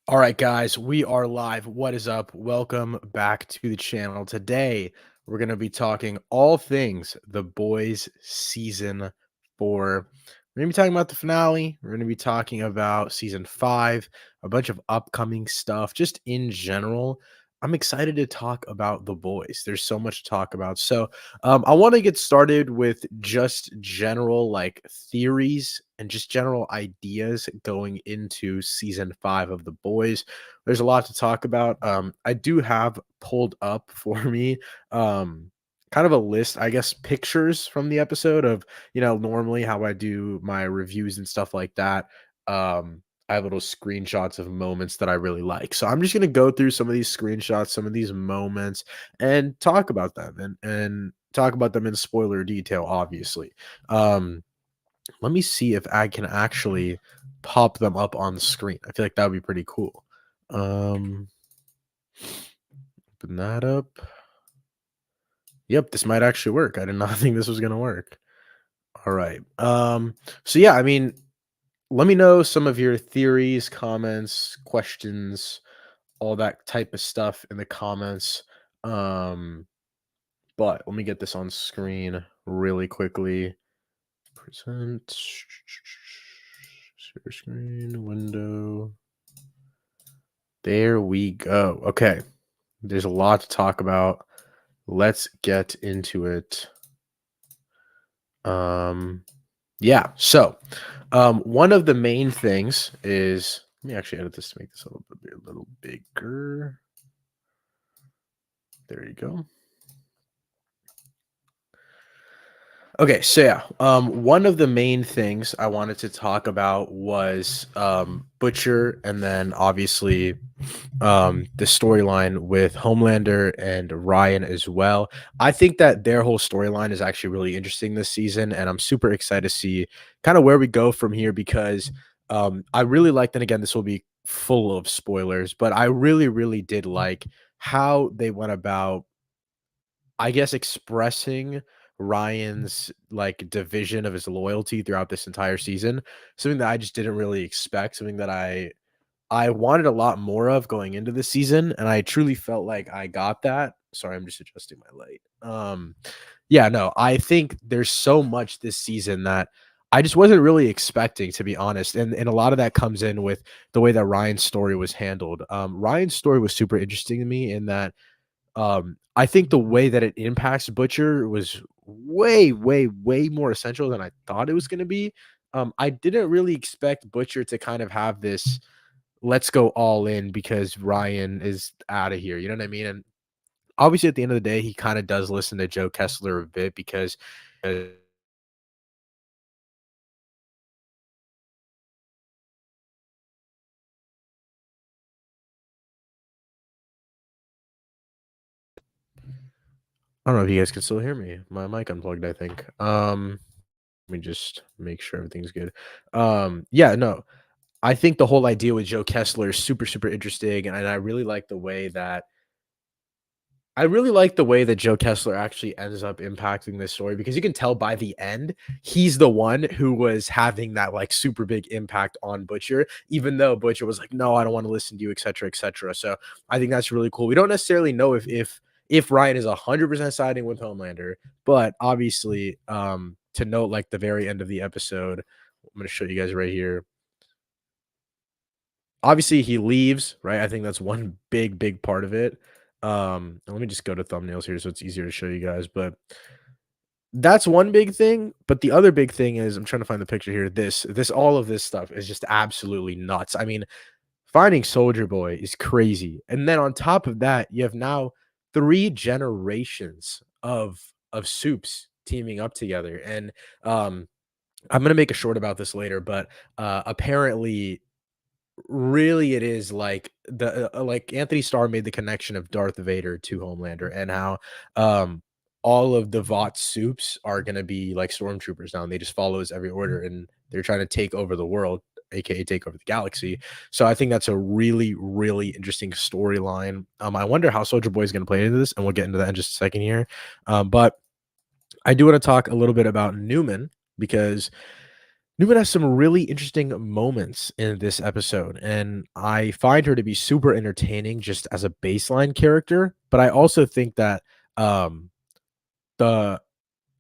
All right, guys, we are live. What is up? Welcome back to the channel. Today, we're going to be talking all things The Boys season 4. We're going to be talking about the finale. We're going to be talking about season 5, a bunch of upcoming stuff, just in general. I'm excited to talk about The Boys. There's so much to talk about. I want to get started with just general theories and just general ideas going into season 5 of The Boys. There's a lot to talk about. I do have pulled up for me kind of a list, I guess, pictures from the episode of, normally how I do my reviews and stuff like that. I have little screenshots of moments that I really like. So I'm just gonna go through some of these screenshots, some of these moments, and talk about them and talk about them in spoiler detail, obviously. Let me see if I can actually pop them up on the screen. I feel like that would be pretty cool. Um, open that up. Yep, this might actually work. I did not think this was gonna work. All right. So yeah, I mean, let me know some of your theories, comments, questions, all that type of stuff in the comments. Um, but let me get this on screen really quickly. Present share screen window. There we go. Okay. There's a lot to talk about. Let's get into it. Um yeah. One of the main things is, let me actually edit this to make this a little bigger. There you go. Okay, one of the main things I wanted to talk about was Butcher, and then obviously the storyline with Homelander and Ryan as well. I think that their whole storyline is actually really interesting this season, and I'm super excited to see kind of where we go from here because I really liked, and again, this will be full of spoilers, but I really, really did like how they went about, I guess, expressing Ryan's like division of his loyalty throughout this entire season. Something that I just didn't really expect, something that I wanted a lot more of going into the season, and I truly felt like I got that. Sorry, I'm just adjusting my light. Yeah, no, I think there's so much this season that I just wasn't really expecting, to be honest. And a lot of that comes in with the way that Ryan's story was handled. Ryan's story was super interesting to me in that I think the way that it impacts Butcher was way, way, way more essential than I thought it was gonna be. I didn't really expect Butcher to kind of have this let's go all in because Ryan is out of here. You know what I mean? And obviously, at the end of the day, he kind of does listen to Joe Kessler a bit because I don't know if you guys can still hear me. My mic unplugged, I think. Let me just make sure everything's good. Yeah, no. I think the whole idea with Joe Kessler is super, super interesting, and I really like the way that Joe Kessler actually ends up impacting this story because you can tell by the end he's the one who was having that like super big impact on Butcher, even though Butcher was like, "No, I don't want to listen to you," etc., etc. So I think that's really cool. We don't necessarily know if Ryan is 100% siding with Homelander, but obviously, to note like the very end of the episode, I'm going to show you guys right here. Obviously, he leaves, right? I think that's one big, big part of it. Let me just go to thumbnails here so it's easier to show you guys, but that's one big thing. But the other big thing is I'm trying to find the picture here. This all of this stuff is just absolutely nuts. I mean, finding Soldier Boy is crazy. And then on top of that, you have now 3 generations of soups teaming up together. And I'm gonna make a short about this later, but apparently really, it is like like Anthony Starr made the connection of Darth Vader to Homelander and how, all of the Vought soups are gonna be like stormtroopers now, and they just follow his every order, and they're trying to take over the world, AKA take over the galaxy. So I think that's a really, really interesting storyline. I wonder how Soldier Boy is gonna play into this, and we'll get into that in just a second here. But I do wanna talk a little bit about Newman because Newman has some really interesting moments in this episode, and I find her to be super entertaining just as a baseline character. But I also think that um, the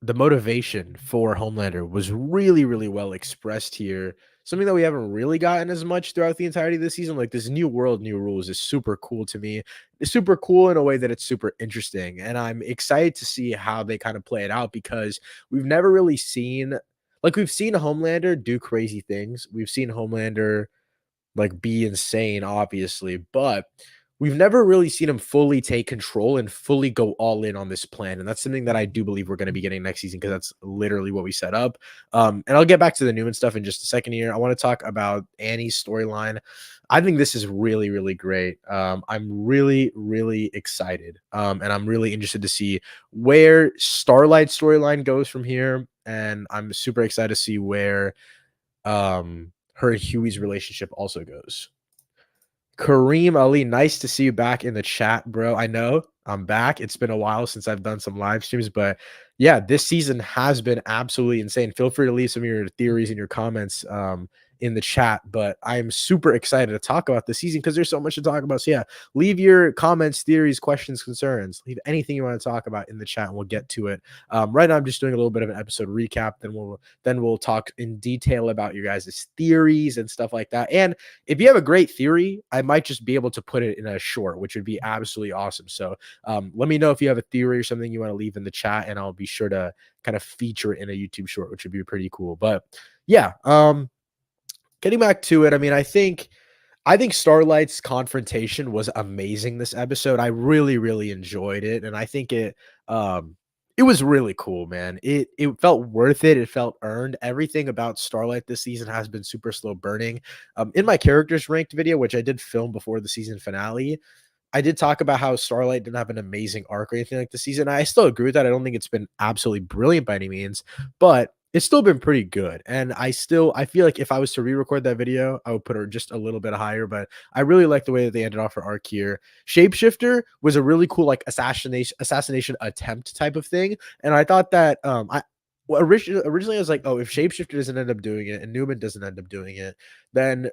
the motivation for Homelander was really, really well expressed here. Something that we haven't really gotten as much throughout the entirety of the season. Like this new world, new rules is super cool to me. It's super cool in a way that it's super interesting. And I'm excited to see how they kind of play it out because we've never really seen we've seen Homelander do crazy things. We've seen Homelander like be insane, obviously, but we've never really seen him fully take control and fully go all in on this plan. And that's something that I do believe we're going to be getting next season because that's literally what we set up. And I'll get back to the Newman stuff in just a second here. I want to talk about Annie's storyline. I think this is really, really great. I'm really, really excited. And I'm really interested to see where Starlight's storyline goes from here. And I'm super excited to see where her and Huey's relationship also goes. Kareem Ali, nice to see you back in the chat, bro. I know I'm back. It's been a while since I've done some live streams, but yeah, this season has been absolutely insane. Feel free to leave some of your theories in your comments in the chat, but I'm super excited to talk about this season because there's so much to talk about. So yeah, leave your comments, theories, questions, concerns. Leave anything you want to talk about in the chat, and we'll get to it. Right now, I'm just doing a little bit of an episode recap. Then we'll talk in detail about your guys' theories and stuff like that. And if you have a great theory, I might just be able to put it in a short, which would be absolutely awesome. So let me know if you have a theory or something you want to leave in the chat, and I'll be sure to kind of feature it in a YouTube short, which would be pretty cool. But yeah, getting back to it, I mean, I think Starlight's confrontation was amazing this episode. I really, really enjoyed it, and I think it was really cool, man. It felt worth it. It felt earned. Everything about Starlight this season has been super slow burning. In my characters ranked video, which I did film before the season finale, I did talk about how Starlight didn't have an amazing arc or anything like the season. I still agree with that. I don't think it's been absolutely brilliant by any means, but it's still been pretty good. And I feel like if I was to re-record that video, I would put her just a little bit higher. But I really like the way that they ended off her arc here. Shapeshifter was a really cool like assassination attempt type of thing. And I thought that originally I was like, oh, if Shapeshifter doesn't end up doing it and Newman doesn't end up doing it, then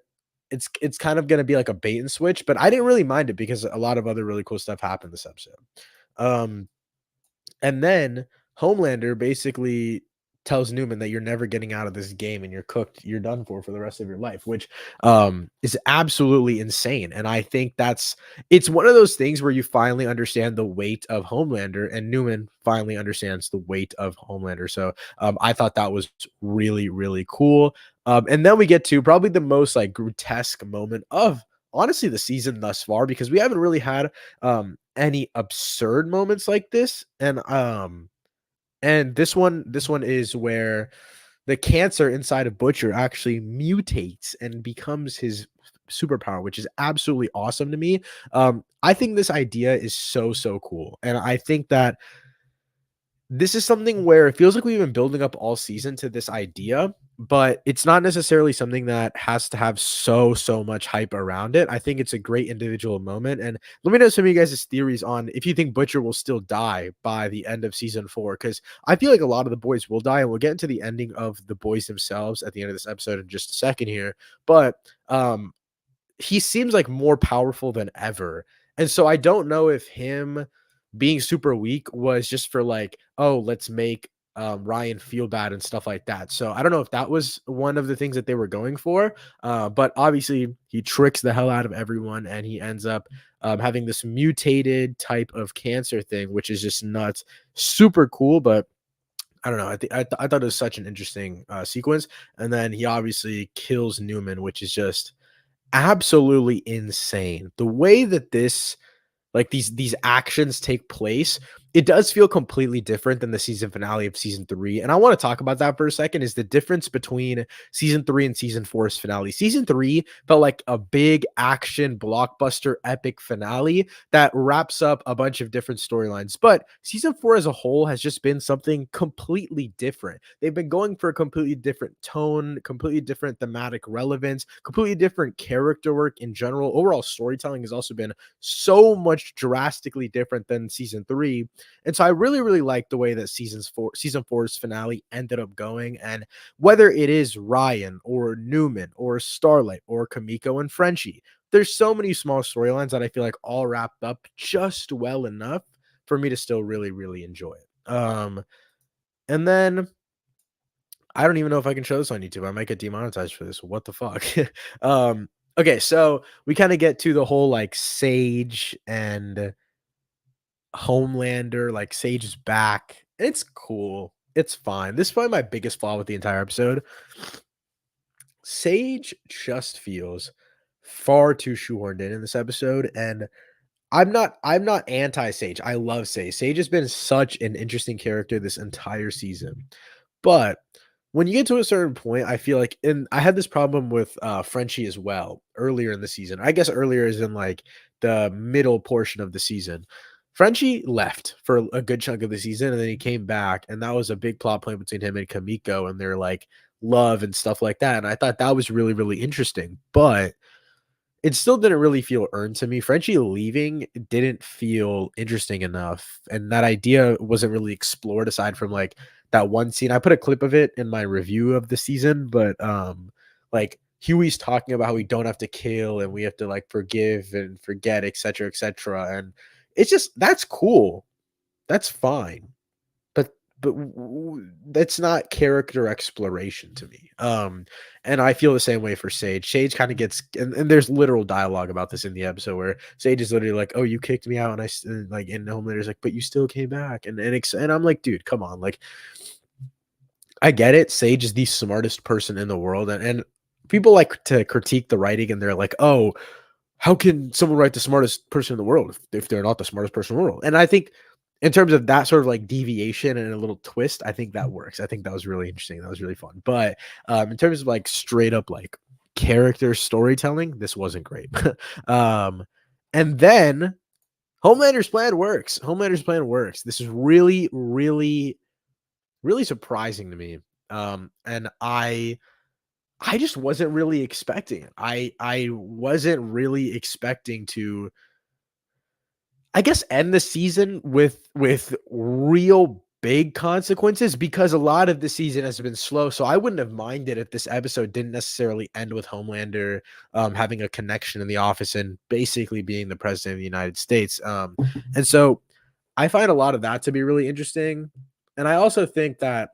it's kind of gonna be like a bait and switch, but I didn't really mind it because a lot of other really cool stuff happened this episode. Um, and then Homelander basically tells Newman that you're never getting out of this game and you're cooked, you're done for the rest of your life, which is absolutely insane. And I think it's one of those things where you finally understand the weight of Homelander, and Newman finally understands the weight of Homelander. So I thought that was really, really cool. And then we get to probably the most like grotesque moment of honestly the season thus far, because we haven't really had any absurd moments like this. And this one is where the cancer inside of Butcher actually mutates and becomes his superpower, which is absolutely awesome to me. I think this idea is so cool, and I think that this is something where it feels like we've been building up all season to this idea, but it's not necessarily something that has to have so much hype around it. I think it's a great individual moment. And let me know some of you guys' theories on if you think Butcher will still die by the end of season 4, because I feel like a lot of the boys will die, and we'll get into the ending of the boys themselves at the end of this episode in just a second here. But he seems like more powerful than ever. And so I don't know if him being super weak was just for like, oh, let's make Ryan feel bad and stuff like that. So I don't know if that was one of the things that they were going for. But obviously, he tricks the hell out of everyone, and he ends up having this mutated type of cancer thing, which is just nuts. Super cool, but I don't know. I thought it was such an interesting sequence. And then he obviously kills Newman, which is just absolutely insane. The way that these actions take place, it does feel completely different than the season finale of season 3. And I want to talk about that for a second. Is the difference between season 3 and season 4's finale. Season 3 felt like a big action blockbuster epic finale that wraps up a bunch of different storylines, but season 4 as a whole has just been something completely different. They've been going for a completely different tone, completely different thematic relevance, completely different character work in general. Overall storytelling has also been so much drastically different than season 3. And so I really, really like the way that season four's finale ended up going. And whether it is Ryan or Newman or Starlight or Kamiko and Frenchie, there's so many small storylines that I feel like all wrapped up just well enough for me to still really, really enjoy it. And then I don't even know if I can show this on YouTube. I might get demonetized for this. What the fuck? Okay, so we kind of get to the whole like Sage and Homelander, like Sage is back. It's cool. It's fine. This is probably my biggest flaw with the entire episode. Sage just feels far too shoehorned in this episode, and I'm not anti-Sage. I love Sage. Sage has been such an interesting character this entire season. But when you get to a certain point, I feel like and I had this problem with Frenchie as well earlier in the season. I guess earlier is in like the middle portion of the season. Frenchie left for a good chunk of the season and then he came back, and that was a big plot point between him and Kamiko and their like love and stuff like that. And I thought that was really, really interesting. But it still didn't really feel earned to me. Frenchie leaving didn't feel interesting enough, and that idea wasn't really explored aside from, like, that one scene. I put a clip of it in my review of the season, but, like, Huey's talking about how we don't have to kill and we have to, like, forgive and forget, et cetera, and it's just that's cool. That's fine. But that's not character exploration to me. And I feel the same way for Sage. Sage kind of gets and there's literal dialogue about this in the episode where Sage is literally like, "Oh, you kicked me out," and and like, and Homelander's like, "But you still came back," and I'm like, "Dude, come on!" Like, I get it. Sage is the smartest person in the world, and people like to critique the writing, and they're like, "Oh, how can someone write the smartest person in the world if they're not the smartest person in the world?" And I think in terms of that sort of like deviation and a little twist, I think that works. I think that was really interesting. That was really fun. But in terms of like straight up like character storytelling, this wasn't great. um, and then Homelander's plan works. Homelander's plan works. This is really, really, really surprising to me. And I just wasn't really expecting it. I wasn't really expecting to, I guess, end the season with real big consequences because a lot of the season has been slow. So I wouldn't have minded if this episode didn't necessarily end with Homelander having a connection in the office and basically being the president of the United States. And so I find a lot of that to be really interesting. And I also think that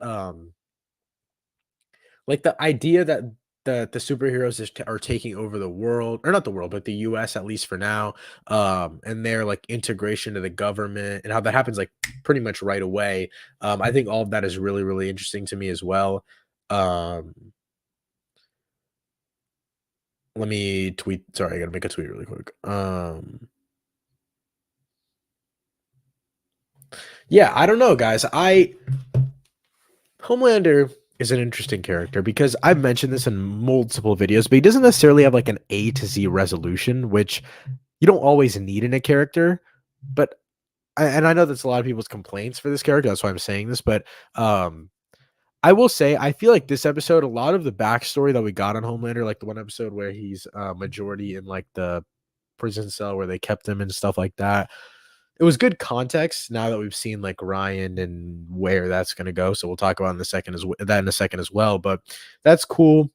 like, the idea that the superheroes are taking over the world or not the world, but the US, at least for now, and their, like, integration to the government and how that happens, like, pretty much right away, I think all of that is really, really interesting to me as well. Um, let me tweet sorry, I gotta make a tweet really quick. Yeah, I don't know, guys. I Homelander is an interesting character because I've mentioned this in multiple videos, but he doesn't necessarily have like an A to Z resolution, which you don't always need in a character. But and I know that's a lot of people's complaints for this character. That's why I'm saying this. But I will say I feel like this episode, a lot of the backstory that we got on Homelander, like the one episode where he's majority in like the prison cell where they kept him and stuff like that, it was good context now that we've seen like Ryan and where that's going to go. So we'll talk about that in a second as well. But that's cool.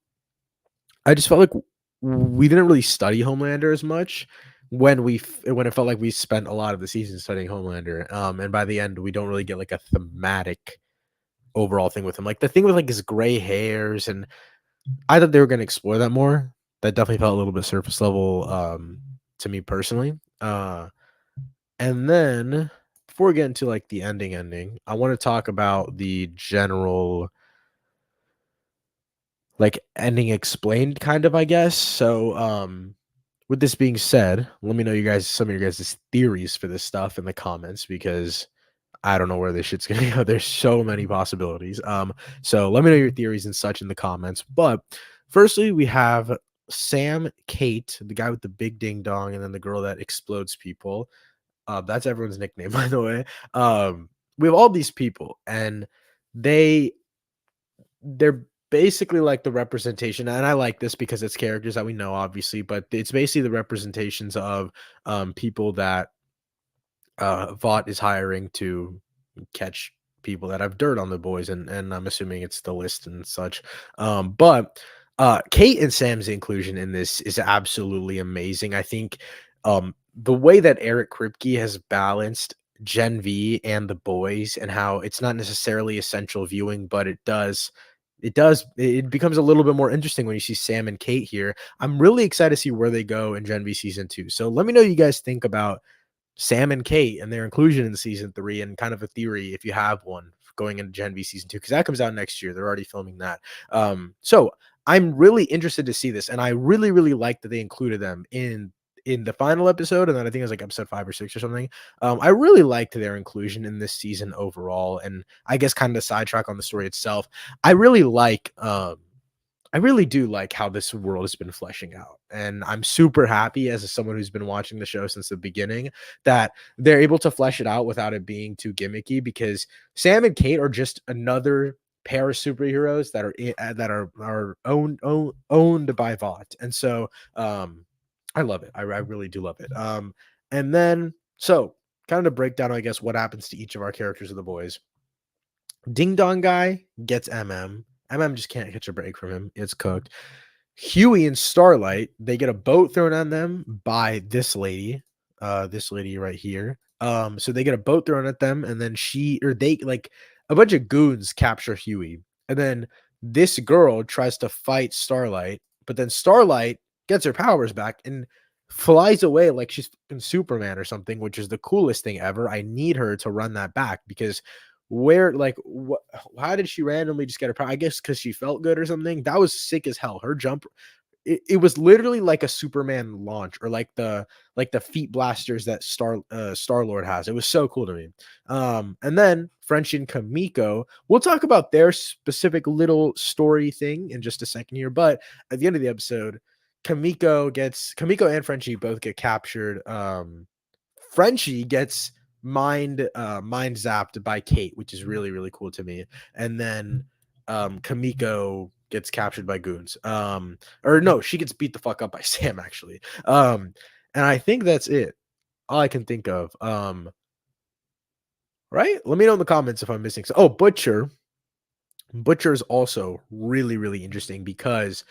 I just felt like we didn't really study Homelander as much when it felt like we spent a lot of the season studying Homelander. And by the end, we don't really get like a thematic overall thing with him. Like the thing with like his gray hairs, and I thought they were going to explore that more. That definitely felt a little bit surface level to me personally. And then before we get into like the ending, I want to talk about the general like ending explained kind of, I guess. So with this being said, let me know some of your guys' theories for this stuff in the comments because I don't know where this shit's gonna go. There's so many possibilities. So let me know your theories and such in the comments. But firstly, we have Sam Kate, the guy with the big ding dong, and then the girl that explodes people. That's everyone's nickname, by the way. We have all these people, and they they're basically like the representation. And I like this because it's characters that we know, obviously, but it's basically the representations of people that Vought is hiring to catch people that have dirt on the boys, and I'm assuming it's the list and such. But Kate and Sam's inclusion in this is absolutely amazing. I think the way that Eric Kripke has balanced Gen V and the boys, and how it's not necessarily essential viewing, but it becomes a little bit more interesting when you see Sam and Kate here. I'm really excited to see where they go in Gen V season 2. So let me know what you guys think about Sam and Kate and their inclusion in season 3, and kind of a theory if you have one going into Gen V season 2, because that comes out next year. They're already filming that. So I'm really interested to see this, and I really, really like that they included them in the final episode, and then I think it was like episode 5 or 6 or something. I really liked their inclusion in this season overall, and I guess kind of sidetrack on the story itself. I really like I really do like how this world has been fleshing out. And I'm super happy as someone who's been watching the show since the beginning that they're able to flesh it out without it being too gimmicky, because Sam and Kate are just another pair of superheroes that are owned by Vought. And so I love it. I really do love it. And then so kind of to break down, I guess, what happens to each of our characters of the boys. Ding Dong Guy gets MM. MM just can't catch a break from him. It's cooked. Huey and Starlight, they get a boat thrown on them by this lady right here. So they get a boat thrown at them, and then they like a bunch of goons capture Huey, and then this girl tries to fight Starlight, but then Starlight gets her powers back and flies away like she's fucking Superman or something, which is the coolest thing ever. I need her to run that back, because where like what how did she randomly just get her power? I guess because she felt good or something. That was sick as hell. Her jump, it was literally like a Superman launch, or like the feet blasters that Star Lord has. It was so cool to me. And then Frenchie and Kamiko, we'll talk about their specific little story thing in just a second here. But at the end of the episode, Kamiko and Frenchie both get captured. Frenchie gets mind zapped by Kate, which is really, really cool to me. And then Kamiko gets captured by goons. Or no, she gets beat the fuck up by Sam, actually. And I think that's it. All I can think of. Right? Let me know in the comments if I'm missing. So, Butcher. Butcher is also really, really interesting because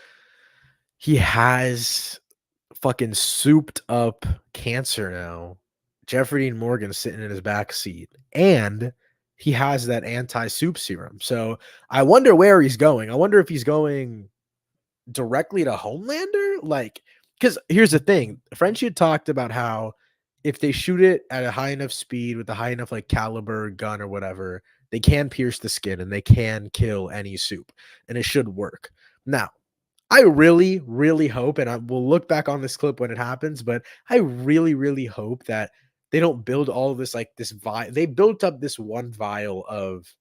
he has fucking souped up cancer now. Jeffrey Dean Morgan sitting in his back seat, and he has that anti-soup serum. So I wonder where he's going. I wonder if he's going directly to Homelander, like, because here's the thing: Frenchie had talked about how if they shoot it at a high enough speed with a high enough like caliber gun or whatever, they can pierce the skin and they can kill any soup, and it should work. Now, I really, really hope, and I will look back on this clip when it happens, but I really, really hope that they don't build all of this like this vial. They built up this one vial of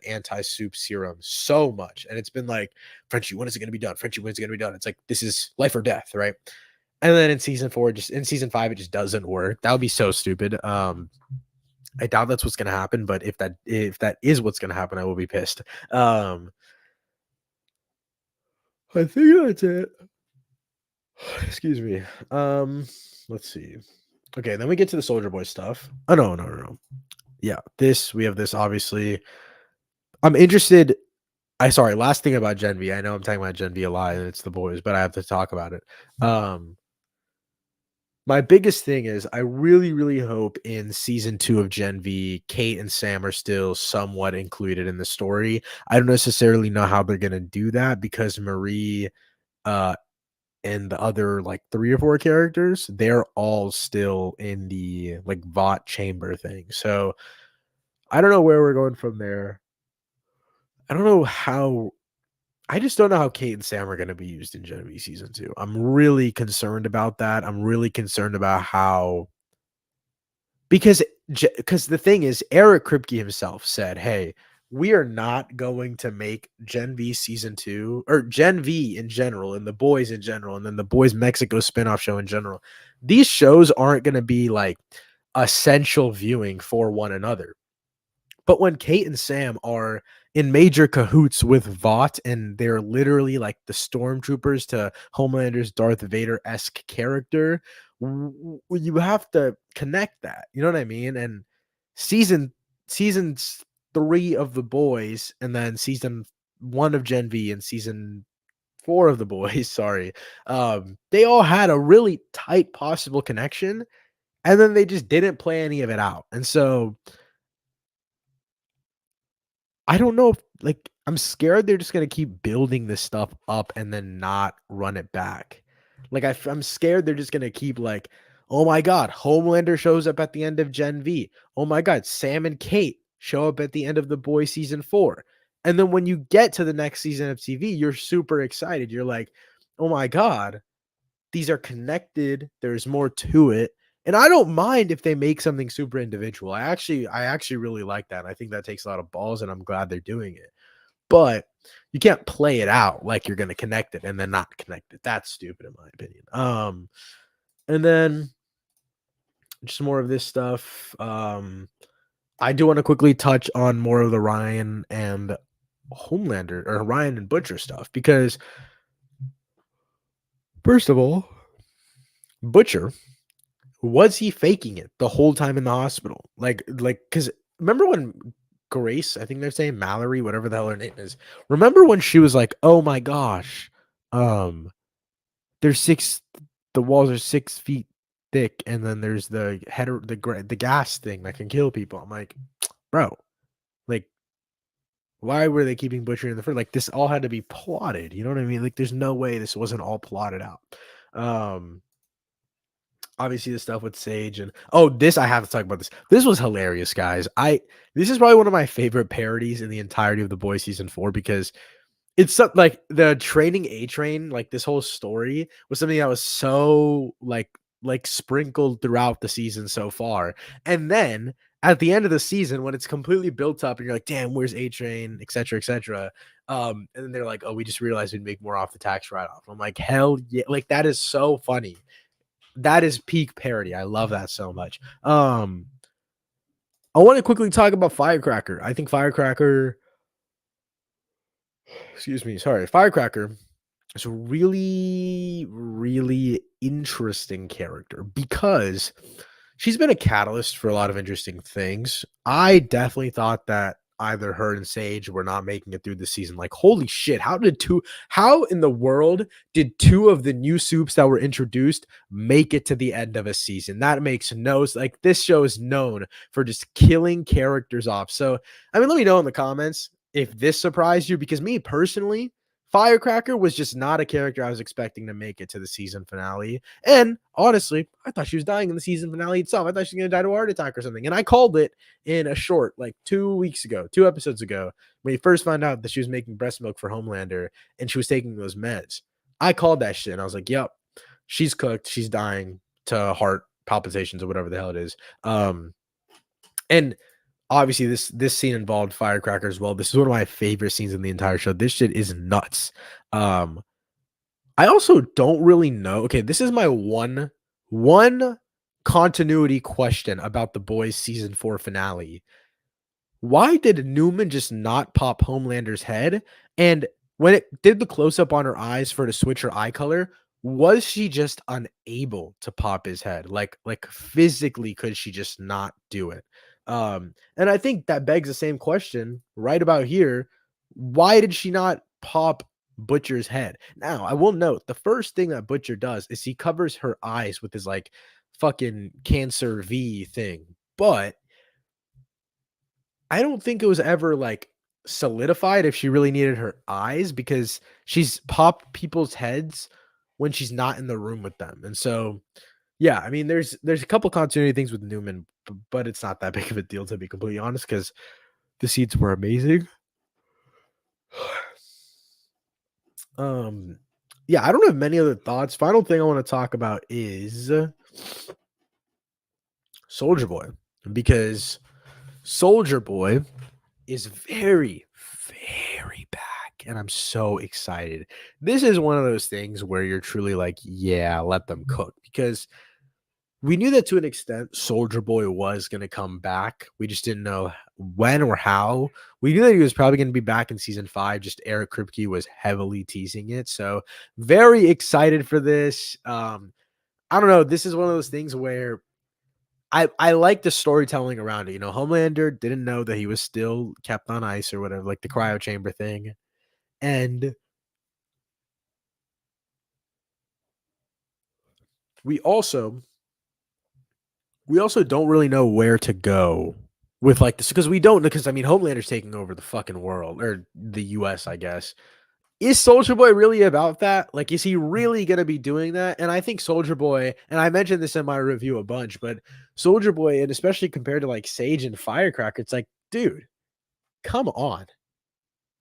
anti-soup serum so much, and it's been like, Frenchie, when is it going to be done? Frenchie, when is it going to be done? It's like, this is life or death, right? And then in season 4, just in season 5, it just doesn't work. That would be so stupid. I doubt that's what's going to happen, but if that is what's going to happen, I will be pissed. I think that's it. Excuse me. Let's see. Okay, then we get to the Soldier Boy stuff. Oh no. Yeah, we have this obviously. I'm interested. Last thing about Gen V. I know I'm talking about Gen V a lot and it's the boys, but I have to talk about it. My biggest thing is I really, really hope in season 2 of Gen V, Kate and Sam are still somewhat included in the story. I don't necessarily know how they're gonna do that, because Marie and the other like 3 or 4 characters, they're all still in the like Vought chamber thing. So I don't know where we're going from there. I don't know how I just don't know how Kate and Sam are going to be used in Gen V season 2. I'm really concerned about that. I'm really concerned about how, because the thing is, Eric Kripke himself said, "Hey, we are not going to make Gen V season 2, or Gen V in general, and the boys in general, and then the boys Mexico spinoff show in general. These shows aren't going to be like essential viewing for one another." But when Kate and Sam are in major cahoots with Vought, and they're literally like the stormtroopers to Homelander's Darth Vader-esque character, You have to connect that. You know what I mean? And season seasons 3 of The Boys, and then season 1 of Gen V, and season 4 of The Boys, sorry, they all had a really tight possible connection, and then they just didn't play any of it out. And so I don't know if, like, I'm scared they're just gonna keep building this stuff up and then not run it back. Like, I'm scared they're just gonna keep like, "Oh my god, Homelander shows up at the end of Gen V. Oh my god, Sam and Kate show up at the end of The Boys season 4." And then when you get to the next season of TV, you're super excited. You're like, "Oh my god, these are connected. There's more to it." And I don't mind if they make something super individual. I actually really like that. I think that takes a lot of balls, and I'm glad they're doing it. But you can't play it out like you're gonna connect it and then not connect it. That's stupid in my opinion. And then just more of this stuff. I do want to quickly touch on more of the Ryan and Homelander, or Ryan and Butcher stuff, because first of all, Butcher, was he faking it the whole time in the hospital? Because remember when Grace, I think they're saying Mallory, whatever the hell her name is. Remember when she was like, "Oh my gosh, um, there's the walls are 6 feet thick, and then there's the gas thing that can kill people." I'm like, bro, like, why were they keeping Butcher in the front? Like, this all had to be plotted. You know what I mean? Like, there's no way this wasn't all plotted out. Um, Obviously the stuff with Sage, and this, I have to talk about this. This was hilarious, guys. This is probably one of my favorite parodies in the entirety of The Boys season 4, because it's like the training A Train, like this whole story was something that was so like sprinkled throughout the season so far. And then at the end of the season, when it's completely built up and you're like, damn, where's A Train, etc., etc. And then they're like, oh, we just realized we'd make more off the tax write-off. I'm like, hell yeah, like that is so funny. That is peak parody. I love that so much. I want to quickly talk about Firecracker. I think Firecracker, excuse me, sorry, Firecracker is a really, really interesting character, because she's been a catalyst for a lot of interesting things. I definitely thought that either her and Sage were not making it through the season. Like, holy shit, how in the world did two of the new soups that were introduced make it to the end of a season? That makes no, like, this show is known for just killing characters off. So, I mean, let me know in the comments if this surprised you, because me personally, Firecracker was just not a character I was expecting to make it to the season finale. And honestly, I thought she was dying in the season finale itself. I thought she was going to die to a heart attack or something. And I called it in a short, like 2 weeks ago, 2 episodes ago, when you first found out that she was making breast milk for Homelander and she was taking those meds. I called that shit and I was like, yep, she's cooked. She's dying to heart palpitations or whatever the hell it is. And obviously this scene involved Firecracker as well. This is one of my favorite scenes in the entire show. This shit is nuts. I also don't really know. Okay, this is my one continuity question about The Boys season 4 finale. Why did Newman just not pop Homelander's head? And when it did the close up on her eyes for her to switch her eye color, was she just unable to pop his head? Like physically, could she just not do it? And I think that begs the same question right about here. Why did she not pop Butcher's head? Now, I will note the first thing that Butcher does is he covers her eyes with his like fucking cancer V thing. But I don't think it was ever like solidified if she really needed her eyes, because she's popped people's heads when she's not in the room with them. And so, yeah, I mean, there's a couple continuity things with Newman, but it's not that big of a deal, to be completely honest, because the seeds were amazing. Yeah, I don't have many other thoughts. Final thing I want to talk about is Soldier Boy, because Soldier Boy is very, very back, and I'm so excited. This is one of those things where you're truly like, yeah, let them cook, because we knew that to an extent Soldier Boy was going to come back. We just didn't know when or how. We knew that he was probably going to be back in season 5. Just Eric Kripke was heavily teasing it. So very excited for this. I don't know. This is one of those things where I like the storytelling around it. Homelander didn't know that he was still kept on ice or whatever, like the cryo chamber thing. And we also we also don't really know where to go with like this because we don't because I mean Homelander's taking over the fucking world or the US, I guess. Is Soldier Boy really about that? Like, is he really gonna be doing that? And I think Soldier Boy, and I mentioned this in my review a bunch, but Soldier Boy, and especially compared to like Sage and Firecracker, it's like, dude, come on.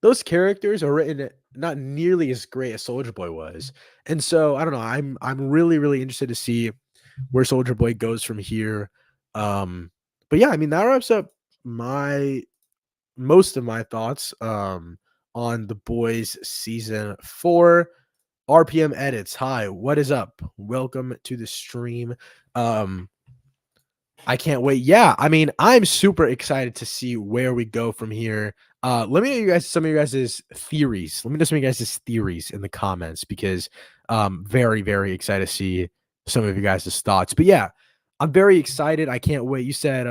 Those characters are written not nearly as great as Soldier Boy was. And so I don't know. I'm really, really interested to see where Soldier Boy goes from here. But yeah, I mean that wraps up my most of my thoughts on The Boys season 4. RPM edits. Hi, what is up? Welcome to the stream. Um I can't wait. Yeah, I mean, I'm super excited to see where we go from here. Let me know you guys some of you guys' theories. Let me know some of you guys' theories in the comments because very, very excited to see some of you guys' thoughts. But yeah, I'm very excited. I can't wait. You said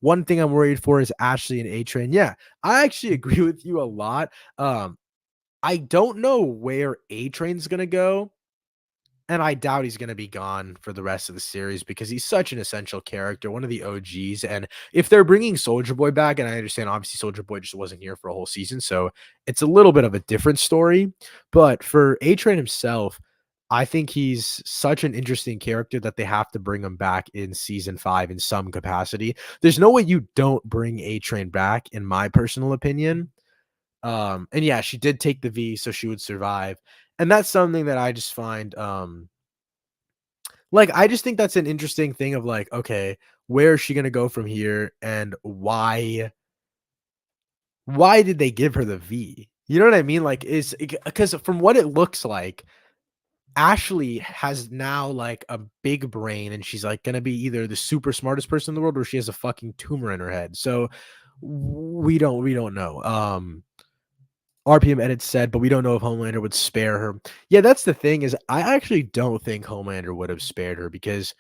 one thing I'm worried for is Ashley and A Train. Yeah, I actually agree with you a lot. I don't know where A Train's gonna go. And I doubt he's gonna be gone for the rest of the series because he's such an essential character, one of the OGs, and if they're bringing Soldier Boy back, and I understand obviously Soldier Boy just wasn't here for a whole season, so it's a little bit of a different story, but for A-Train himself, I think he's such an interesting character that they have to bring him back in season 5 in some capacity. There's no way you don't bring A-Train back, in my personal opinion. And yeah, she did take the V, so she would survive. And that's something that I just find like I just think that's an interesting thing of like, okay, where is she gonna go from here and why did they give her the V? You know what I mean? Like is because from what it looks like, Ashley has now like a big brain and she's like gonna be either the super smartest person in the world or she has a fucking tumor in her head. So we don't know. RPM edit said, but we don't know if Homelander would spare her. Yeah, that's the thing is I actually don't think Homelander would have spared her because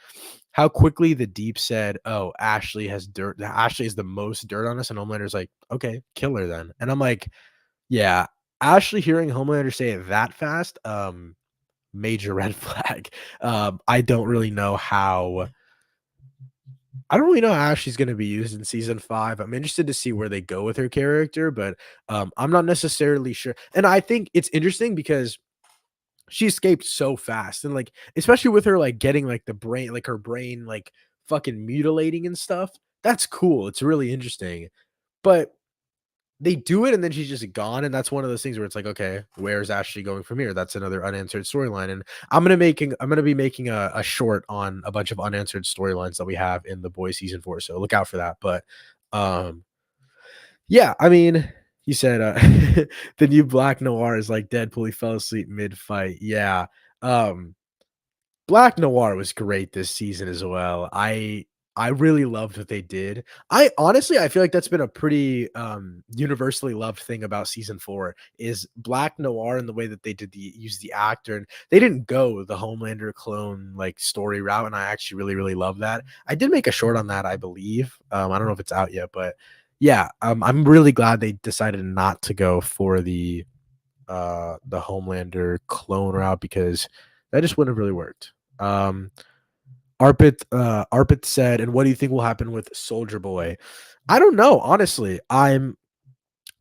how quickly the Deep said, "Oh, Ashley has dirt. Ashley is the most dirt on us," and Homelander's like, "Okay, kill her then." And I'm like, "Yeah." Ashley hearing Homelander say it that fast, major red flag. I don't really know how. I don't really know how she's going to be used in season 5. I'm interested to see where they go with her character, but I'm not necessarily sure. And I think it's interesting because she escaped so fast and like especially with her like getting like the brain like her brain like fucking mutilating and stuff. That's cool. It's really interesting. But they do it and then she's just gone and that's one of those things where it's like okay, where's Ashley going from here? That's another unanswered storyline and I'm going to be making a short on a bunch of unanswered storylines that we have in The Boys season 4, so look out for that. But um yeah, I mean, you said the new Black Noir is like Deadpool, he fell asleep mid fight. Yeah. um Black Noir was great this season as well. I really loved what they did. I honestly I feel like that's been a pretty universally loved thing about season 4 is Black Noir and the way that they did the use the actor and they didn't go the Homelander clone like story route and I actually really really love that. I did make a short on that, I believe. I don't know if it's out yet, but yeah, I'm really glad they decided not to go for the Homelander clone route because that just wouldn't have really worked. Arpit said, and what do you think will happen with Soldier Boy? I don't know, honestly. I'm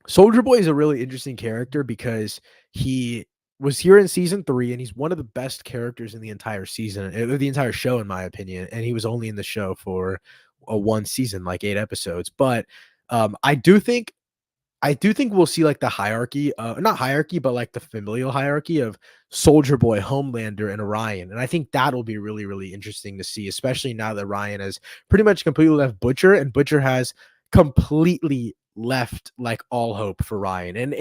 Soldier Boy is a really interesting character because he was here in season 3 and he's one of the best characters in the entire season, the entire show, in my opinion. And he was only in the show for a one season, like 8 episodes. But I do think we'll see like the hierarchy, not hierarchy, but like the familial hierarchy of Soldier Boy, Homelander, and Orion. And I think that'll be really, really interesting to see, especially now that Ryan has pretty much completely left Butcher, and Butcher has completely left like all hope for Ryan.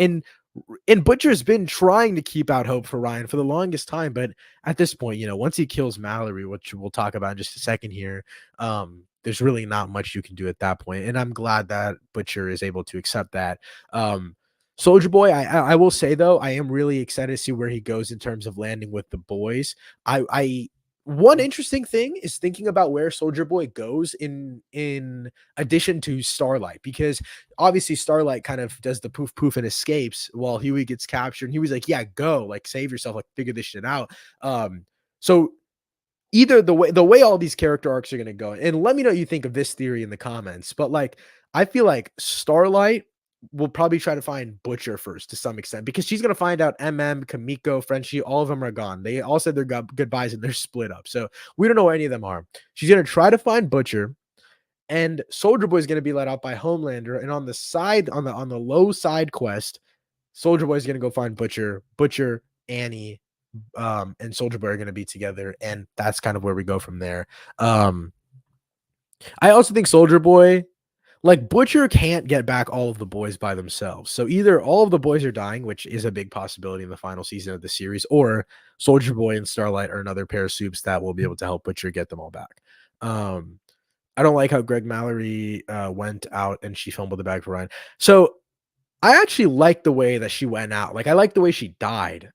And Butcher's been trying to keep out hope for Ryan for the longest time, but at this point, once he kills Mallory, which we'll talk about in just a second here, there's really not much you can do at that point. And I'm glad that Butcher is able to accept that. Um, Soldier Boy, I will say though, I am really excited to see where he goes in terms of landing with the boys. I One interesting thing is thinking about where Soldier Boy goes in addition to Starlight, because obviously Starlight kind of does the poof poof and escapes while Huey gets captured. And Huey's like, "Yeah, go, like save yourself, like figure this shit out." So either the way all these character arcs are gonna go, and let me know what you think of this theory in the comments, but, like, I feel like Starlight will probably try to find Butcher first to some extent, because she's gonna find out MM, Kamiko, Frenchie, all of them are gone. They all said their goodbyes and they're split up, so we don't know where any of them are. She's gonna try to find Butcher, and Soldier Boy is gonna be let out by Homelander, and on the side on the low side quest, Soldier Boy is gonna go find Butcher, Annie, and Soldier Boy are going to be together, and that's kind of where we go from there. Um, I also think Soldier Boy, like Butcher, can't get back all of the boys by themselves. So either all of the boys are dying, which is a big possibility in the final season of the series, or Soldier Boy and Starlight are another pair of soups that will be able to help Butcher get them all back. Um, I don't like how Greg Mallory went out and she fumbled the bag for Ryan. So I actually like the way that she went out. Like I like the way she died.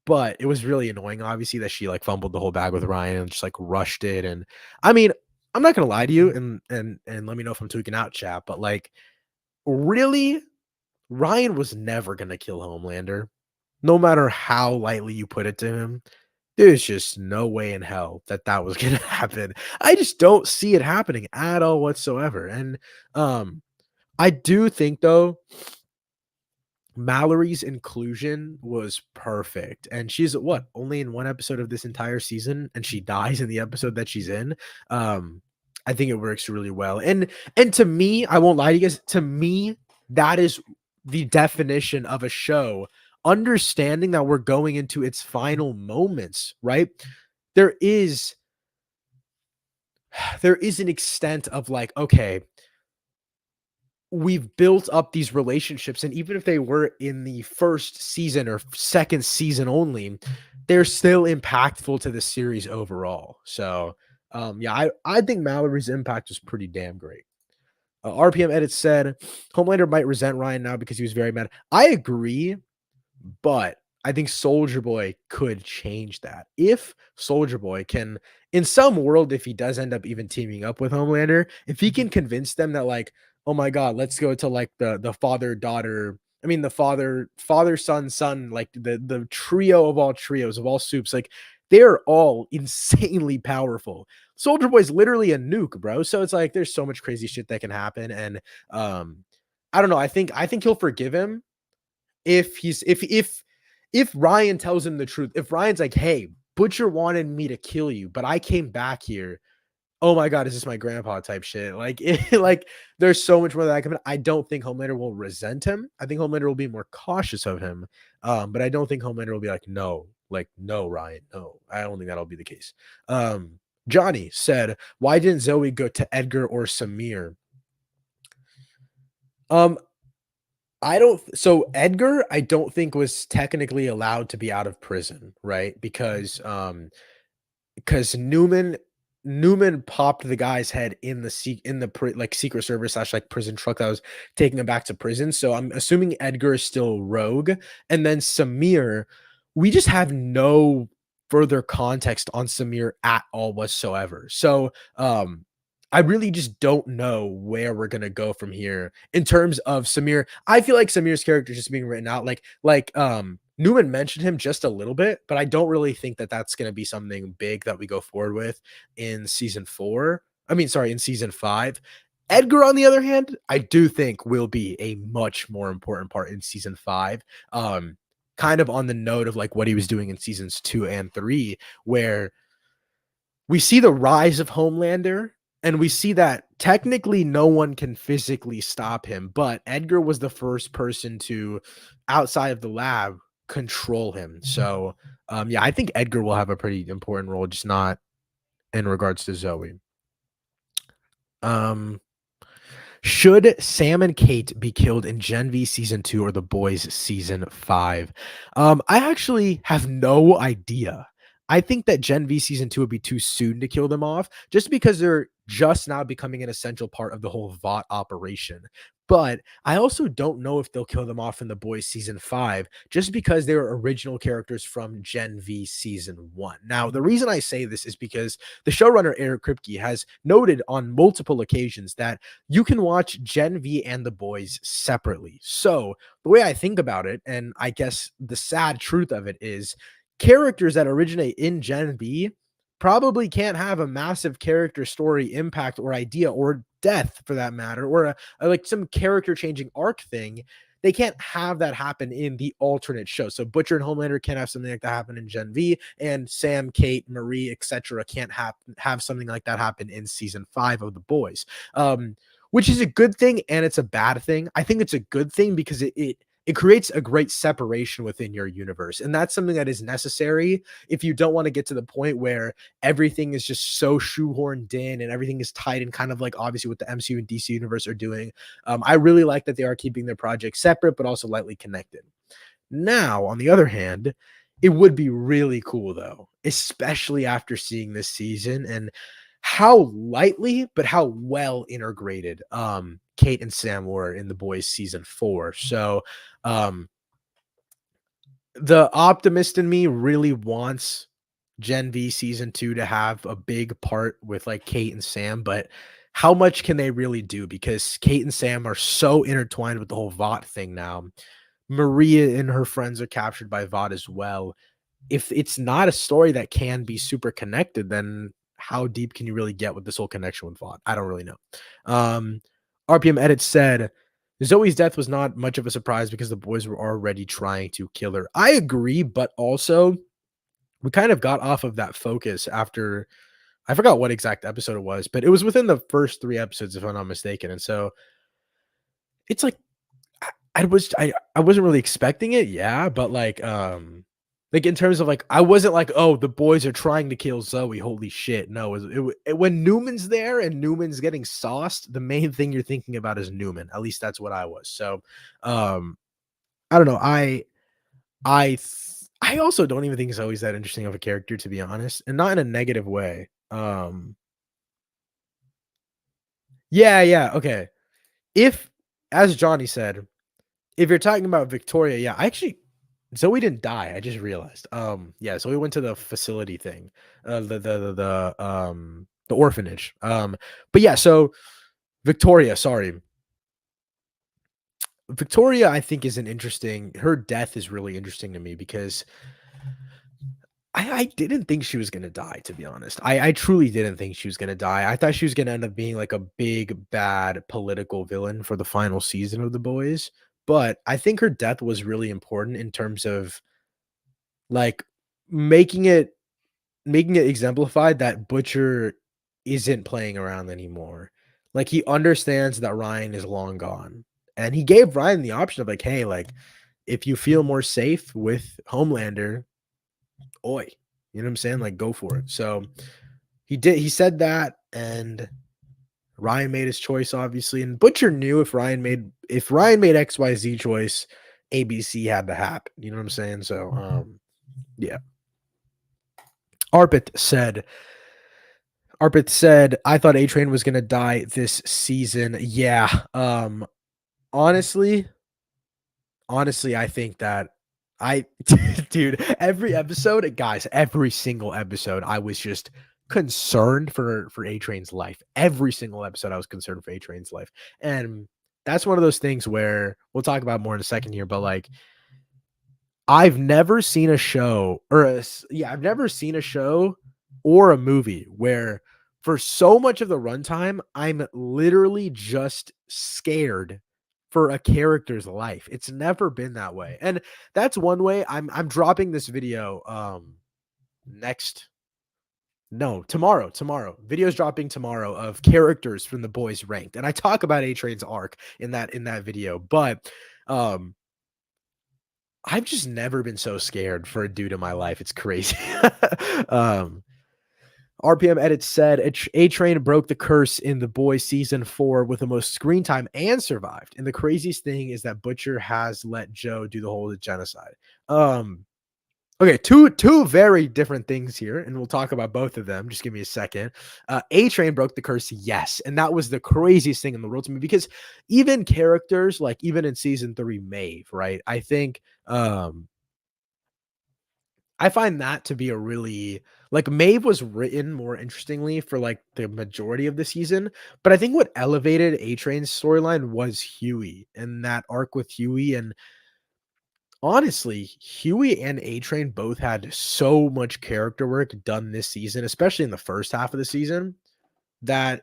But it was really annoying, obviously, that she, like, fumbled the whole bag with Ryan and just, like, rushed it, and I mean, I'm not gonna lie to you, and let me know if I'm tweaking out, chat, but, like, really, Ryan was never gonna kill Homelander, no matter how lightly you put it to him. There's just no way in hell that that was gonna happen. I just don't see it happening at all whatsoever, and, I do think, though, Mallory's inclusion was perfect, and she's what, only in 1 episode of this entire season, and she dies in the episode that she's in. Um, I think it works really well, and to me, I won't lie to you guys, to me, that is the definition of a show, understanding that we're going into its final moments, right? There is there is an extent of like, okay, we've built up these relationships, and even if they were in the first season or second season only, they're still impactful to the series overall. So yeah, I think Mallory's impact was pretty damn great. RPM edit said Homelander might resent Ryan now because he was very mad. I agree, but I think Soldier Boy could change that. If Soldier Boy can, in some world, if he does end up even teaming up with Homelander, if he can convince them that, like, oh my God, let's go to like the father daughter. I mean, the father son, like the trio of all trios of all soups, like they're all insanely powerful. Soldier Boy's literally a nuke, bro. So it's like there's so much crazy shit that can happen, and I don't know. I think he'll forgive him if he's if Ryan tells him the truth, if Ryan's like, "Hey, Butcher wanted me to kill you, but I came back here. Oh my God, is this my grandpa?" type shit. Like, like there's so much more that I can. I don't think Homelander will resent him. I think Homelander will be more cautious of him. But I don't think Homelander will be like, no, Ryan, no. I don't think that'll be the case. Johnny said, "Why didn't Zoe go to Edgar or Samir?" Um, I don't so Edgar, I don't think was technically allowed to be out of prison, right? Because Newman popped the guy's head in the like Secret Service slash like prison truck that was taking him back to prison. So I'm assuming Edgar is still rogue, and then Samir, we just have no further context on Samir at all whatsoever. So I really just don't know where we're gonna go from here in terms of Samir. I feel like Samir's character is just being written out Newman mentioned him just a little bit, but I don't really think that that's going to be something big that we go forward with in season 4. I mean, sorry, in season 5. Edgar, on the other hand, I do think will be a much more important part in season 5. Kind of on the note of like what he was doing in seasons 2 and 3, where we see the rise of Homelander, and we see that technically no one can physically stop him, but Edgar was the first person to, outside of the lab, control him. So yeah, I think Edgar will have a pretty important role, just not in regards to Zoe. um should Sam and Kate be killed in Gen V season 2 or The Boys season 5? I actually have no idea. I think that Gen V season 2 would be too soon to kill them off, just because they're just now becoming an essential part of the whole VOT operation. But I also don't know if they'll kill them off in The Boys season 5, just because they were original characters from Gen V season 1. Now, the reason I say this is because the showrunner Eric Kripke has noted on multiple occasions that you can watch Gen V and The Boys separately. So, the way I think about it, and I guess the sad truth of it is, characters that originate in Gen V probably can't have a massive character story impact or idea or death for that matter, or like some character changing arc thing. They can't have that happen in the alternate show. So Butcher and Homelander can't have something like that happen in Gen V, and Sam, Kate, Marie, etc. can't have something like that happen in season 5 of The Boys. Which is a good thing and it's a bad thing. I think it's a good thing because it creates a great separation within your universe. And that's something that is necessary if you don't want to get to the point where everything is just so shoehorned in and everything is tied in, kind of like obviously what the MCU and DC universe are doing. I really like that they are keeping their projects separate, but also lightly connected. Now, on the other hand, it would be really cool though, especially after seeing this season and how lightly but how well integrated Kate and Sam were in The Boys season 4. So um the optimist in me really wants Gen V season 2 to have a big part with like Kate and Sam, but how much can they really do? Because Kate and Sam are so intertwined with the whole VOT thing now. Maria and her friends are captured by VOT as well. If it's not a story that can be super connected, then how deep can you really get with this whole connection with VOT? I don't really know. Um, RPM Edit said Zoe's death was not much of a surprise because the boys were already trying to kill her. I agree, but also we kind of got off of that focus after I forgot what exact episode it was, but it was within the first 3 episodes, if I'm not mistaken. And so it's like I wasn't really expecting it, yeah, but like in terms of like I wasn't like, oh, the boys are trying to kill Zoe. Holy shit. No, when Newman's there and Newman's getting sauced, the main thing you're thinking about is Newman. At least that's what I was. So um I don't know. I also don't even think Zoe's that interesting of a character, to be honest, and not in a negative way. Yeah, yeah, okay. If, as Johnny said, if you're talking about Victoria, yeah, I actually Zoe didn't die. I just realized. Yeah, Zoe went to the facility thing, the orphanage. But yeah, so Victoria, sorry, Victoria, I think is an interesting. Her death is really interesting to me because I didn't think she was gonna die, to be honest. I truly didn't think she was gonna die. I thought she was gonna end up being like a big bad political villain for the final season of The Boys. But I think her death was really important in terms of like making it making it exemplified that Butcher isn't playing around anymore. Like he understands that Ryan is long gone. And he gave Ryan the option of like, hey, like if you feel more safe with Homelander, oi, you know what I'm saying? Like go for it. So he said that and Ryan made his choice, obviously. And Butcher knew if Ryan made XYZ choice, ABC had to happen. You know what I'm saying? So yeah. Arpit said I thought A Train was gonna die this season. Yeah. Honestly, I think that I dude, every single episode, I was just concerned for A Train's life. Every single episode, I was concerned for A Train's life. And that's one of those things where we'll talk about more in a second here, but like I've never seen a show I've never seen a show or a movie where for so much of the runtime, I'm literally just scared for a character's life. It's never been that way. And that's one way I'm dropping this video next no, tomorrow. Video's dropping tomorrow of characters from The Boys ranked. And I talk about A Train's arc in that video, but um I've just never been so scared for a dude in my life. It's crazy. um, RPM Edit said A Train broke the curse in The Boys season 4 with the most screen time and survived. And the craziest thing is that Butcher has let Joe do the whole genocide. Um, Okay, two very different things here, and we'll talk about both of them. Just give me a second. A Train broke the curse, yes, and that was the craziest thing in the world to me because even characters like even in season three, Maeve, right? I think I find that to be a really like Maeve was written more interestingly for like the majority of the season, but I think what elevated A Train's storyline was Huey and that arc with Huey. And honestly, Huey and A Train both had so much character work done this season, especially in the first half of the season, that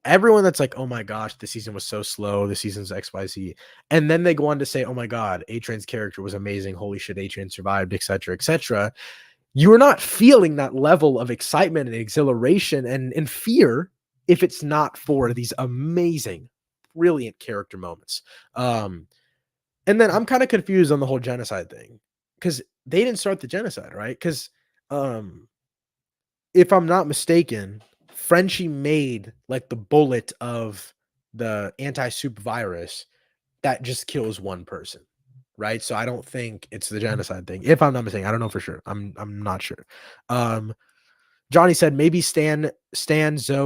everyone that's like, "Oh my gosh, the season was so slow. The season's XYZ." And then they go on to say, "Oh my god, A Train's character was amazing. Holy shit, A Train survived, etc., etc." You are not feeling that level of excitement and exhilaration and fear if it's not for these amazing, brilliant character moments. And then I'm kind of confused on the whole genocide thing because they didn't start the genocide, right? Because um, if I'm not mistaken, Frenchie made like the bullet of the anti-soup virus that just kills one person, right? So I don't think it's the genocide thing. If I'm not mistaken, I don't know for sure. I'm not sure. Um, Johnny said maybe Stan, Zoe,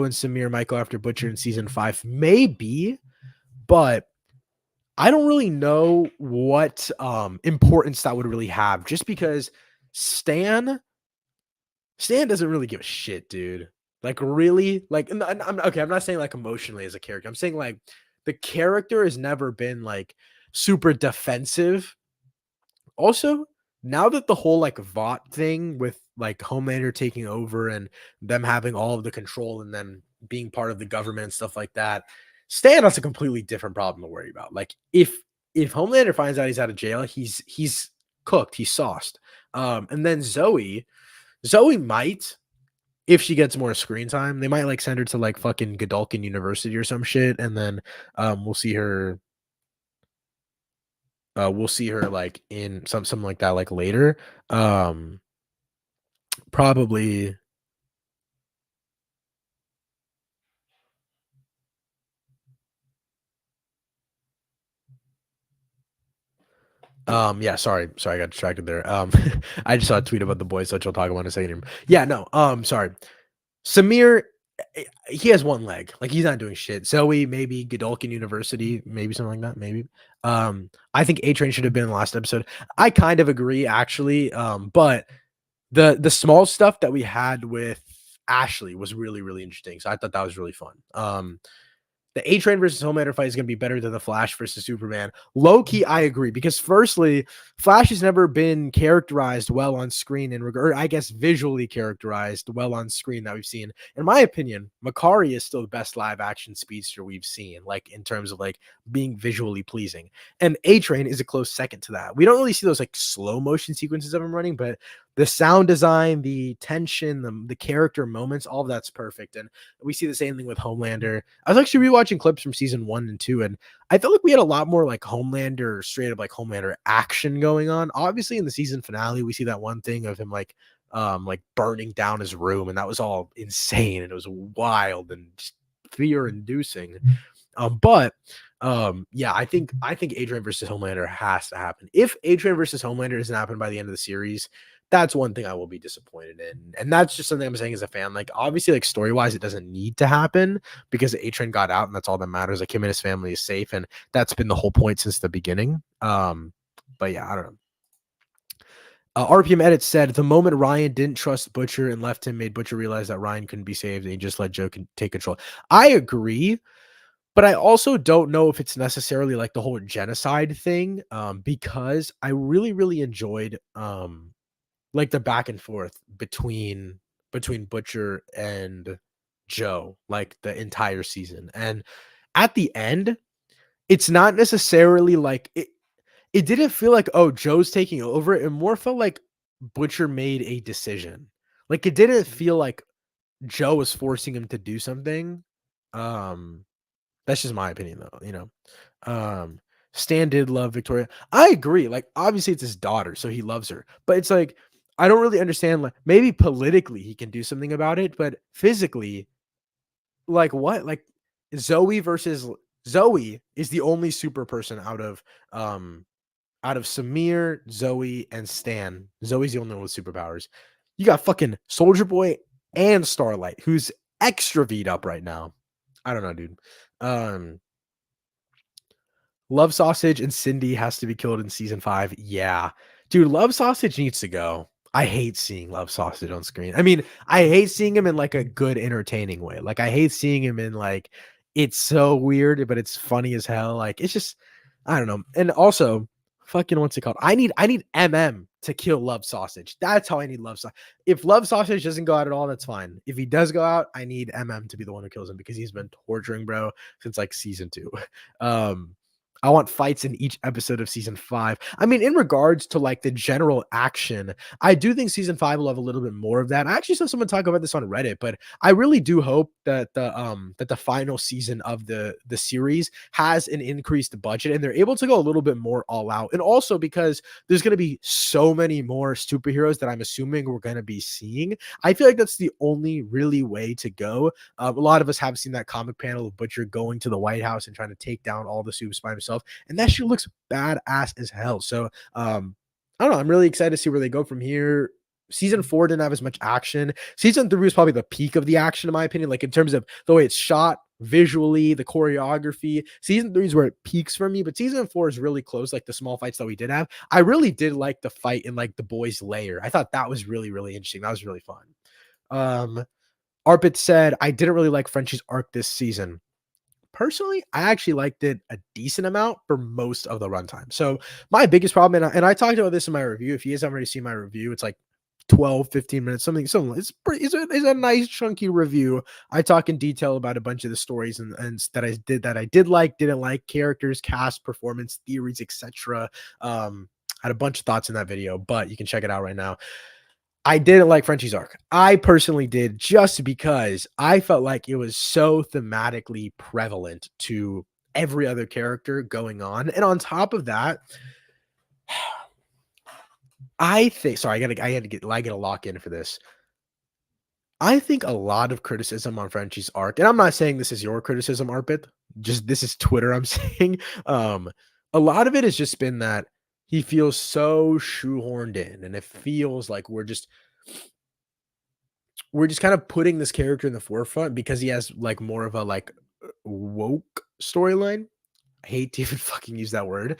and Samir might go after Butcher in season 5. Maybe, but I don't really know what importance that would really have just because Stan Stan doesn't really give a shit, dude. Like really? Like and I'm okay, I'm not saying like emotionally as a character. I'm saying like the character has never been like super defensive. Also, now that the whole like Vought thing with like Homelander taking over and them having all of the control and then being part of the government and stuff like that, Stan has a completely different problem to worry about. Like if Homelander finds out he's out of jail, he's cooked, he's sauced. And then Zoe might, if she gets more screen time, they might like send her to like fucking Godolkin University or some shit, and then we'll see her like in something like that like later. Um Probably yeah, sorry, I got distracted there. I just saw a tweet about the boys, which I'll talk about in a second. Yeah, no, sorry. Samir, he has one leg. Like he's not doing shit. Zoe, maybe Godolkin University, maybe something like that. Maybe. I think A Train should have been in the last episode. I kind of agree, actually. But the small stuff that we had with Ashley was really really interesting. So I thought that was really fun. The A Train versus Homelander fight is going to be better than the Flash versus Superman. Low key, I agree because firstly, Flash has never been characterized well on screen in regard, I guess, visually characterized well on screen that we've seen. In my opinion, Makari is still the best live action speedster we've seen, like in terms of like being visually pleasing. And A Train is a close second to that. We don't really see those like slow motion sequences of him running, but the sound design, the tension, the character moments, all of that's perfect. And we see the same thing with Homelander. I was actually rewatching clips from season 1 and 2, and I felt like we had a lot more like Homelander, straight up like Homelander action going on. Obviously, in the season finale, we see that one thing of him like burning down his room, and that was all insane and it was wild and just fear inducing. But yeah, I think Adrian versus Homelander has to happen. If Adrian versus Homelander doesn't happen by the end of the series, that's one thing I will be disappointed in. And that's just something I'm saying as a fan. Like, obviously, like story-wise, it doesn't need to happen because A-Train got out, and that's all that matters. Like him and his family is safe, and that's been the whole point since the beginning. But yeah, I don't know. RPM Edit said the moment Ryan didn't trust Butcher and left him made Butcher realize that Ryan couldn't be saved and he just let Joe take control. I agree, but I also don't know if it's necessarily like the whole genocide thing, because I really, really enjoyed like the back and forth between Butcher and Joe, like the entire season. And at the end, it's not necessarily like it didn't feel like, oh, Joe's taking over. It more felt like Butcher made a decision. Like it didn't feel like Joe was forcing him to do something. Um that's just my opinion though, you know. Um, Stan did love Victoria. I agree. Like, obviously it's his daughter, so he loves her. But it's like I don't really understand. Like, maybe politically he can do something about it, but physically, like what? Like Zoe versus Zoe is the only super person out of um out of Samir, Zoe, and Stan, Zoe's the only one with superpowers. You got fucking Soldier Boy and Starlight, who's extra V'd up right now. I don't know, dude. Um, Love Sausage and Cindy has to be killed in season 5. Yeah. Dude, Love Sausage needs to go. I hate seeing Love Sausage on screen. I mean, I hate seeing him in like a good entertaining way. Like I hate seeing him in like it's so weird, but it's funny as hell. Like it's just I don't know. And also, fucking what's it called? I need MM to kill Love Sausage. That's how I need Love Sausage. If Love Sausage doesn't go out at all, that's fine. If he does go out, I need MM to be the one who kills him because he's been torturing bro since like season 2. Um I want fights in each episode of season 5. I mean, in regards to like the general action, I do think season 5 will have a little bit more of that. I actually saw someone talk about this on Reddit, but I really do hope that the final season of the series has an increased budget and they're able to go a little bit more all out. And also because there's going to be so many more superheroes that I'm assuming we're going to be seeing. I feel like that's the only really way to go. A lot of us have seen that comic panel of Butcher going to the White House and trying to take down all the supes by himself, and that shit looks badass as hell. So, I don't know. I'm really excited to see where they go from here. Season 4 didn't have as much action. Season 3 was probably the peak of the action, in my opinion, like in terms of the way it's shot, visually, the choreography. Season 3 is where it peaks for me, but season 4 is really close, like the small fights that we did have. I really did like the fight in like the boys' lair. I thought that was really, really interesting. That was really fun. Um, Arpit said, I didn't really like Frenchie's arc this season. Personally, I actually liked it a decent amount for most of the runtime. So my biggest problem, and I talked about this in my review. If you guys haven't already seen my review, it's like 12, 15 minutes, something. It's pretty, it's a nice chunky review. I talk in detail about a bunch of the stories and that I did like, didn't like, characters, cast, performance, theories, etc. Had a bunch of thoughts in that video, but you can check it out right now. I didn't like Frenchie's arc. I personally did, just because I felt like it was so thematically prevalent to every other character going on. And on top of that, I think sorry, I gotta lock in for this. I think a lot of criticism on Frenchie's arc, and I'm not saying this is your criticism, Arpit. Just this is Twitter. I'm saying a lot of it has just been that he feels so shoehorned in, and it feels like we're just kind of putting this character in the forefront because he has like more of a like woke storyline. I hate to even fucking use that word.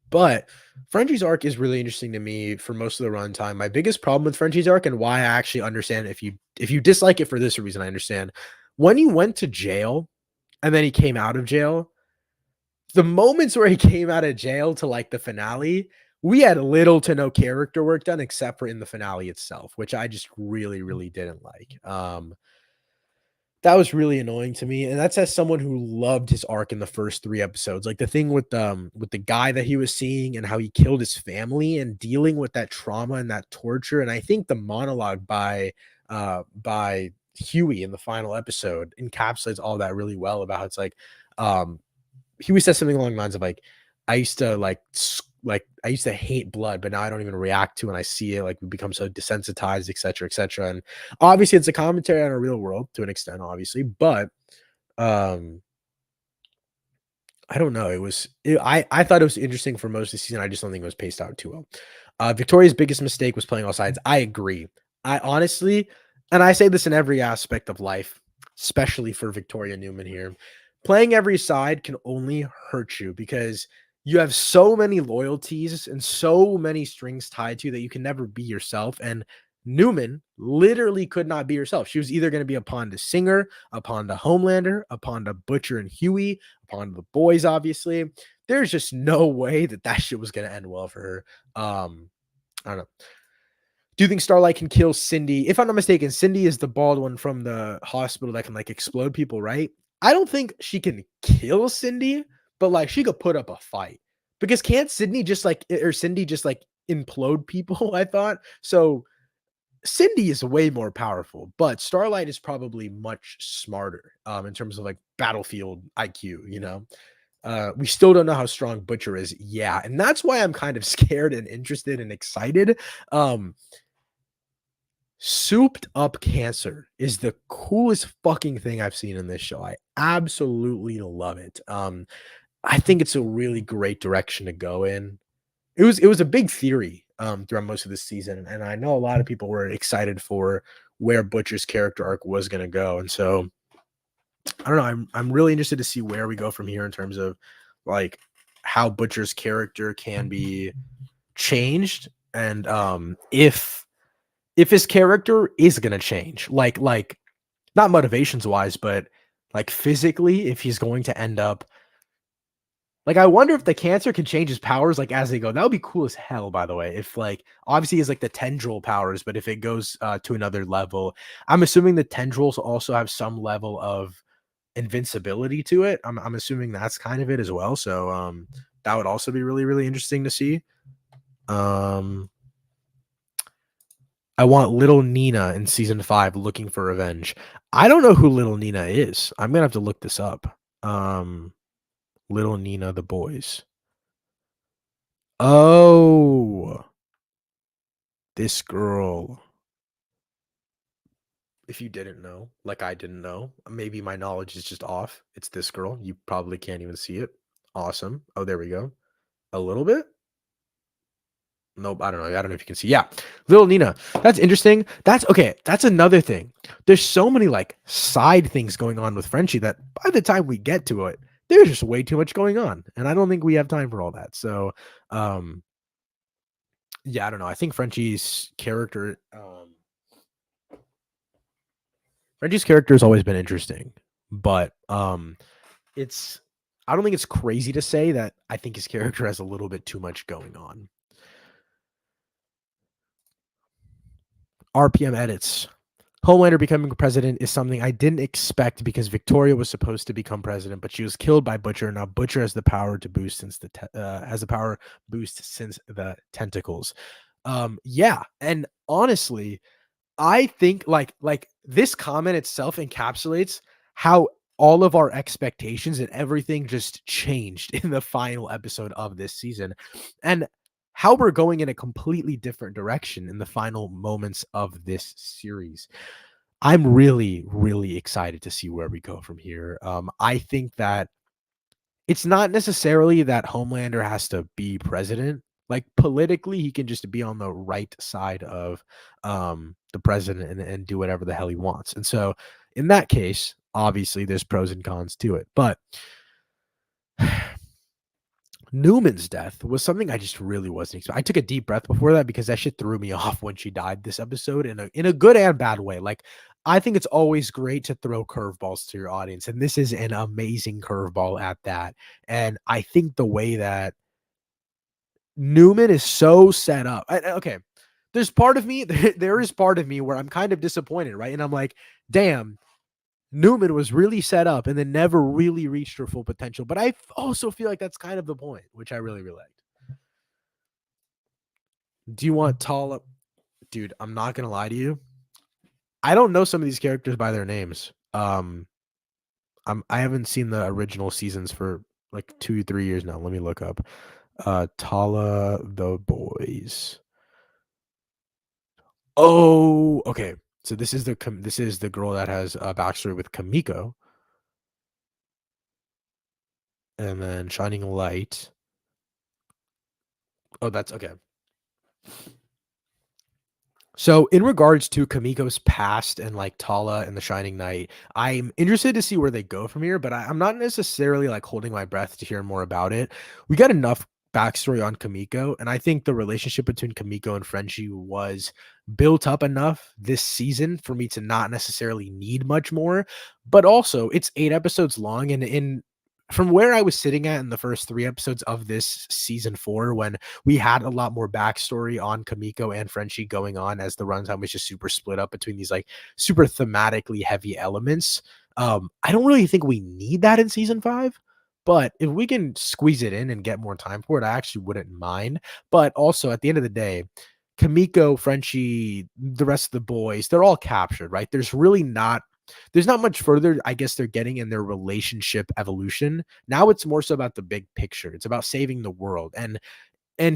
But Frenchie's arc is really interesting to me for most of the runtime. My biggest problem with Frenchie's arc, and why I actually understand if you dislike it for this reason, I understand. When he went to jail and then he came out of jail, the moments where he came out of jail to like the finale, we had little to no character work done except for in the finale itself, which I just really, really didn't like. That was really annoying to me, and that's as someone who loved his arc in the first 3 episodes. Like, the thing with the guy that he was seeing and how he killed his family and dealing with that trauma and that torture, and I think the monologue by Huey in the final episode encapsulates all that really well about how it's like, Huey says something along the lines of like, I used to I used to hate blood, but now I don't even react to when I see it. Like we become so desensitized, et cetera, et cetera. And obviously it's a commentary on a real world to an extent, obviously, but um I don't know. I thought it was interesting for most of the season. I just don't think it was paced out too well. Victoria's biggest mistake was playing all sides. I agree. I honestly, and I say this in every aspect of life, especially for Victoria Newman here, playing every side can only hurt you because you have so many loyalties and so many strings tied to you that you can never be yourself. And Newman literally could not be herself. She was either going to be upon the Singer, upon the Homelander, upon the Butcher and Huey, upon the boys, obviously. There's just no way that that shit was going to end well for her. I don't know. Do you think Starlight can kill Cindy? If I'm not mistaken, Cindy is the bald one from the hospital that can like explode people, right? I don't think she can kill Cindy, but like she could put up a fight. Because can't Cindy just like implode people? I thought so. Cindy is way more powerful, but Starlight is probably much smarter in terms of like battlefield IQ, you know. We still don't know how strong Butcher is. Yeah, and that's why I'm kind of scared and interested and excited. Souped up cancer is the coolest fucking thing I've seen in this show. I absolutely love it. I think it's a really great direction to go in. it was a big theory throughout most of this season, and I know a lot of people were excited for where Butcher's character arc was going to go, and so I don't know. I'm really interested to see where we go from here in terms of like how Butcher's character can be changed, and if his character is going to change, like not motivations wise, but like physically, if he's going to end up like, I wonder if the cancer can change his powers, like, as they go. That would be cool as hell, by the way. If, like, obviously, it's like the tendril powers, but if it goes to another level, I'm assuming the tendrils also have some level of invincibility to it. I'm assuming that's kind of it as well. So, that would also be really, really interesting to see. Um, I want Little Nina in season 5 looking for revenge. I don't know who Little Nina is. I'm gonna have to look this up. Little Nina the boys. Oh, this girl. If you didn't know, like I didn't know, maybe my knowledge is just off. It's this girl. You probably can't even see it. Awesome. Oh, there we go. A little bit. Nope. I don't know. I don't know if you can see. Yeah. Little Nina. That's interesting. That's okay. That's another thing. There's so many like side things going on with Frenchie that by the time we get to it, there's just way too much going on. And I don't think we have time for all that. So, um, yeah, I don't know. I think Frenchie's character has always been interesting, but it's I don't think it's crazy to say that I think his character has a little bit too much going on. RPM edits. Homelander becoming president is something I didn't expect because Victoria was supposed to become president, but she was killed by Butcher. Now Butcher has the power to boost since the tentacles. Yeah, and honestly, I think like this comment itself encapsulates how all of our expectations and everything just changed in the final episode of this season, and how we're going in a completely different direction in the final moments of this series. I'm really, really excited to see where we go from here. I think that it's not necessarily that Homelander has to be president. Like politically, he can just be on the right side of the president and do whatever the hell he wants. And so, in that case, obviously, there's pros and cons to it. But Newman's death was something I just really wasn't expecting. I took a deep breath before that because that shit threw me off when she died this episode in a good and bad way. Like I think it's always great to throw curveballs to your audience, and this is an amazing curveball at that. And I think the way that Newman is so set up. Okay, there's part of me, there is part of me where I'm kind of disappointed, right? And I'm like, damn, Newman was really set up and then never really reached her full potential. But I also feel like that's kind of the point, which I really, really liked. Do you want Tala? Dude, I'm not gonna lie to you. I don't know some of these characters by their names. I haven't seen the original seasons for like 2, 3 years now. Let me look up. Tala the boys. Oh, okay. So this is the girl that has a backstory with Kamiko, and then Shining Light. Oh, that's okay. So in regards to Kamiko's past and like Tala and the Shining Knight, I'm interested to see where they go from here, but I'm not necessarily like holding my breath to hear more about it. We got enough backstory on Kamiko, and I think the relationship between Kamiko and Frenchie was built up enough this season for me to not necessarily need much more. But also, it's 8 episodes long, and in from where I was sitting at in the first 3 episodes of this season 4, when we had a lot more backstory on Kamiko and Frenchie going on as the runtime was just super split up between these like super thematically heavy elements. I don't really think we need that in season 5, but if we can squeeze it in and get more time for it, I actually wouldn't mind. But also at the end of the day, Kamiko, Frenchie, the rest of the boys, they're all captured, right? There's not much further, I guess, they're getting in their relationship evolution. Now it's more so about the big picture. It's about saving the world. And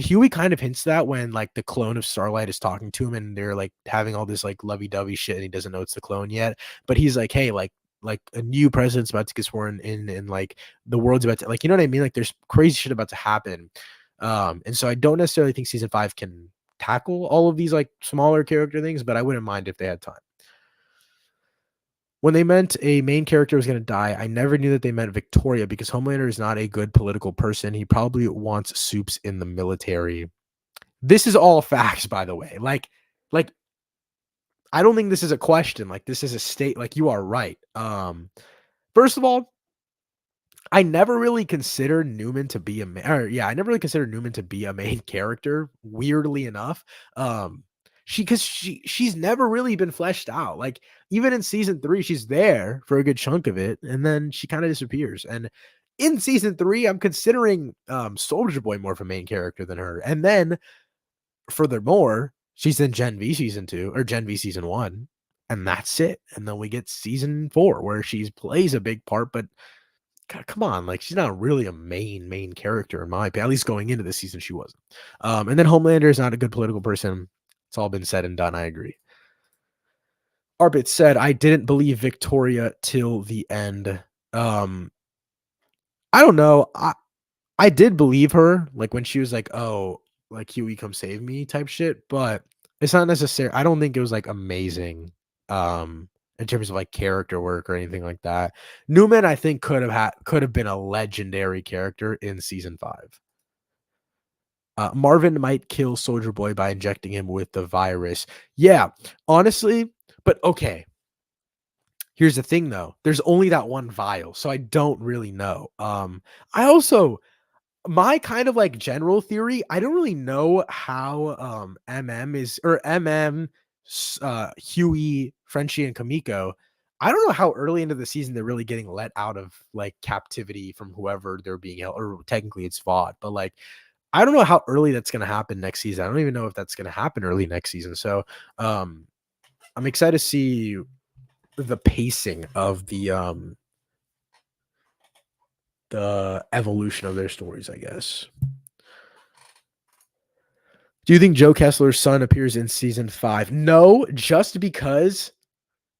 Huey kind of hints that when like the clone of Starlight is talking to him and they're like having all this like lovey-dovey shit and he doesn't know it's the clone yet. But he's like, hey, like a new president's about to get sworn in and like the world's about to, like, you know what I mean? Like there's crazy shit about to happen. And so I don't necessarily think season 5 can tackle all of these like smaller character things, but I wouldn't mind if they had time. When they meant a main character was going to die, I never knew that they meant Victoria because Homelander is not a good political person. He probably wants soups in the military. This is all facts, by the way. Like I don't think this is a question. Like this is a state. Like you are right. First of all, I never really considered Newman to be I never really considered Newman to be a main character. Weirdly enough, she's never really been fleshed out. Like even in season 3, she's there for a good chunk of it, and then she kind of disappears. And in season 3, I'm considering Soldier Boy more of a main character than her. And then furthermore, she's in Gen V season 2 or Gen V season 1, and that's it. And then we get season 4 where she plays a big part, but God, come on, like she's not really a main character in my opinion. At least going into this season, she wasn't. And then Homelander is not a good political person. It's all been said and done. I agree. Arbit said, I didn't believe Victoria till the end. I don't know. I did believe her, like when she was like, "Oh, like Huey, come save me," type shit. But it's not necessary. I don't think it was like amazing, in terms of like character work or anything like that. Newman, I think, could have been a legendary character in season 5. Marvin might kill Soldier Boy by injecting him with the virus. Yeah, honestly, but okay. Here's the thing, though. There's only that one vial, so I don't really know. I also my kind of like general theory, I don't really know how Huey, Frenchie, and Kamiko. I don't know how early into the season they're really getting let out of like captivity from whoever they're being held, or technically it's Vought, but like I don't know how early that's gonna happen next season. I don't even know if that's gonna happen early next season. So I'm excited to see the pacing of the evolution of their stories, I guess. Do you think Joe Kessler's son appears in season 5? No, just because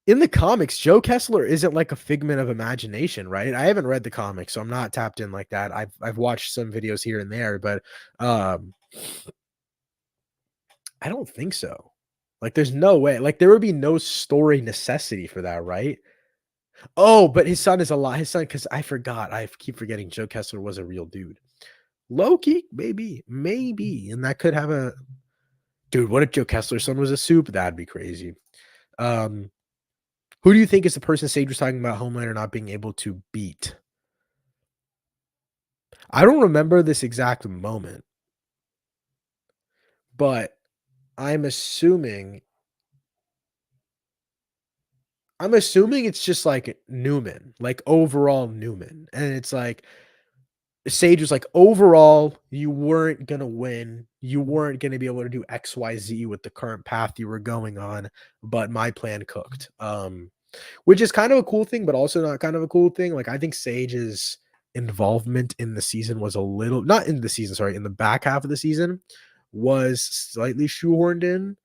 in the comics, Joe Kessler isn't like a figment of imagination, right? I haven't read the comics, so I'm not tapped in like that. I've watched some videos here and there, but I don't think so. Like, there's no way. Like, there would be no story necessity for that, right? Oh, but his son is a lot. His son, because I forgot. I keep forgetting Joe Kessler was a real dude. Loki, maybe, and that could have a dude. What if Joe Kessler's son was a soup? That'd be crazy. Who do you think is the person Sage was talking about Homelander not being able to beat? I don't remember this exact moment, but I'm assuming it's just like Newman, like overall Newman, and it's like Sage was like, overall, you weren't gonna win. You weren't gonna be able to do XYZ with the current path you were going on, but my plan cooked. Which is kind of a cool thing, but also not kind of a cool thing. Like I think Sage's involvement in the season was a little not in the season, sorry, in the back half of the season was slightly shoehorned in,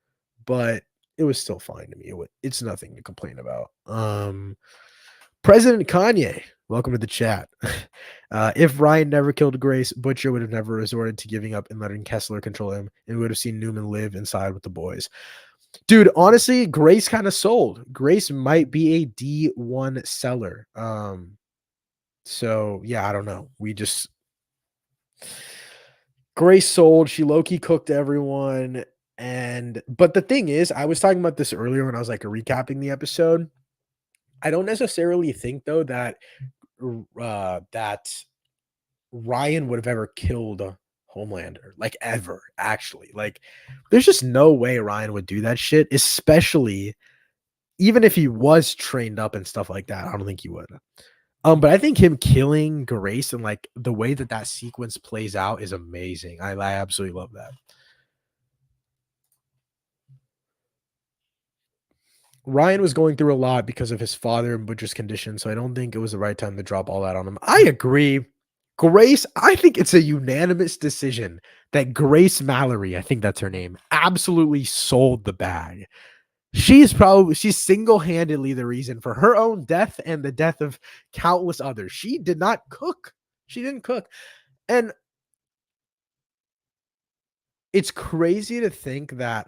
but it was still fine to me. It's nothing to complain about. President Kanye, welcome to the chat. If Ryan never killed Grace, Butcher would have never resorted to giving up and letting Kessler control him, and we would have seen Newman live inside with the boys. Dude, honestly, Grace kind of sold. Grace might be a D1 seller. So yeah, I don't know. Grace sold. She low-key cooked everyone. But the thing is, I was talking about this earlier when I was like recapping the episode. I don't necessarily think though that that Ryan would have ever killed Homelander, like ever, actually. Like, there's just no way Ryan would do that shit, especially even if he was trained up and stuff like that. I don't think he would. But I think him killing Grace and like the way that sequence plays out is amazing. I absolutely love that. Ryan was going through a lot because of his father and Butcher's condition, so I don't think it was the right time to drop all that on him. I agree. Grace, I think it's a unanimous decision that Grace Mallory, I think that's her name, absolutely sold the bag. She's single-handedly the reason for her own death and the death of countless others. She did not cook. She didn't cook. And it's crazy to think that,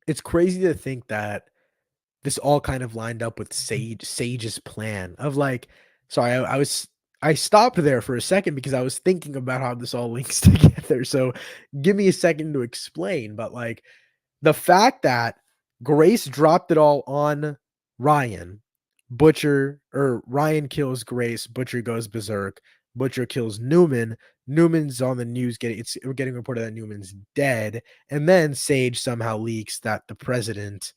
it's crazy to think that this all kind of lined up with Sage's plan of, like sorry, I stopped there for a second because I was thinking about how this all links together, so give me a second to explain, but, like, the fact that Grace dropped it all on Ryan, Ryan kills Grace, Butcher goes berserk, Butcher kills Newman, Newman's on the news getting reported that Newman's dead, and then Sage somehow leaks that the president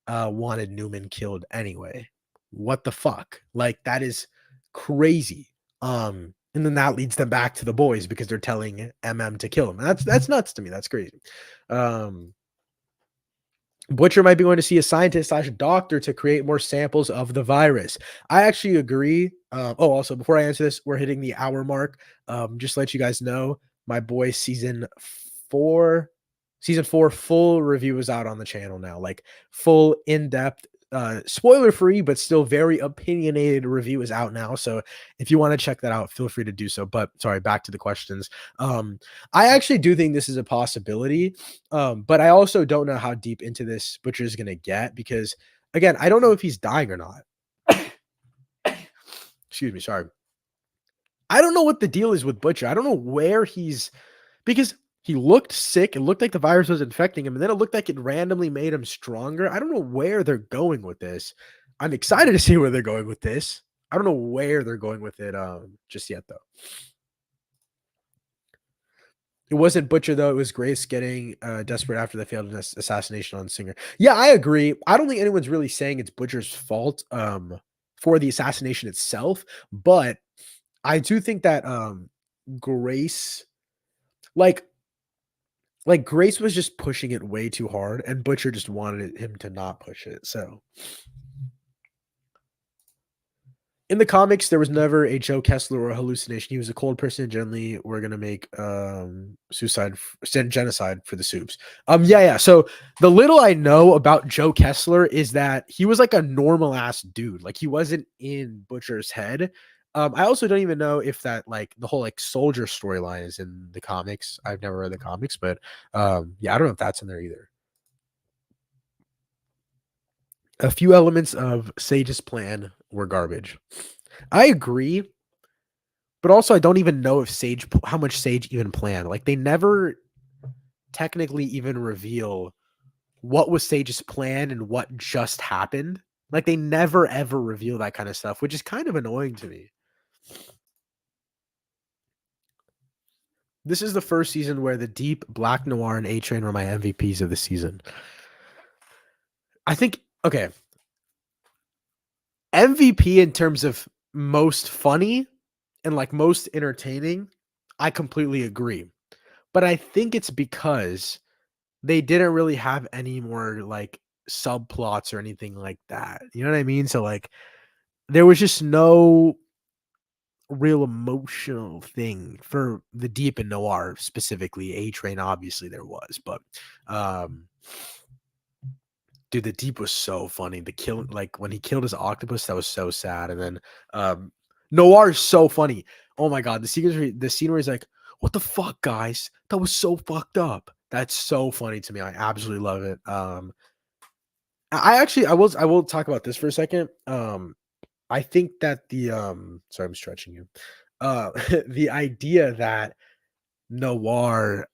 wanted Newman killed anyway. What the fuck? Like, that is crazy. And then that leads them back to the boys because they're telling MM to kill him. And that's nuts to me. That's crazy. Um, Butcher might be going to see a scientist slash doctor to create more samples of the virus. I actually agree. Also, before I answer this, we're hitting the hour mark. Just to let you guys know, my boy four, season four full review is out on the channel now. Like full in depth, spoiler free, but still very opinionated review is out now. So if you want to check that out, feel free to do so. But sorry, back to the questions. I actually do think this is a possibility. But I also don't know how deep into this Butcher is gonna get because again, I don't know if he's dying or not. Excuse me, sorry. I don't know what the deal is with Butcher. I don't know where he's because he looked sick. It looked like the virus was infecting him, and then it looked like it randomly made him stronger. I don't know where they're going with this. I'm excited to see where they're going with this. I don't know where they're going with it just yet though. It wasn't Butcher though. It was Grace getting desperate after the failed assassination on Singer. Yeah, I agree. I don't think anyone's really saying it's Butcher's fault for the assassination itself, but I do think that Grace, like, Grace was just pushing it way too hard, and Butcher just wanted him to not push it. So in the comics, there was never a Joe Kessler or a hallucination. He was a cold person. Generally, we're gonna make genocide for the soups. Yeah. So the little I know about Joe Kessler is that he was like a normal ass dude. Like he wasn't in Butcher's head. I also don't even know if that like the whole like soldier storyline is in the comics. I've never read the comics, but yeah, I don't know if that's in there either. A few elements of Sage's plan were garbage. I agree, but also I don't even know if how much Sage even planned. Like they never technically even reveal what was Sage's plan and what just happened. Like they never ever reveal that kind of stuff, which is kind of annoying to me. This is the first season where the Deep, Black Noir, and A Train were my MVPs of the season. I think okay. MVP in terms of most funny and like most entertaining, I completely agree. But I think it's because they didn't really have any more like subplots or anything like that. You know what I mean? So like there was just no real emotional thing for the Deep and Noir specifically. A Train obviously there was, but um dude, the Deep was so funny. The kill, like when he killed his octopus, that was so sad. And then Noir is so funny. Oh my god, the scene where he's like, "What the fuck, guys? That was so fucked up." That's so funny to me. I absolutely love it. I will talk about this for a second. I think that the sorry, I'm stretching you. The idea that Noir,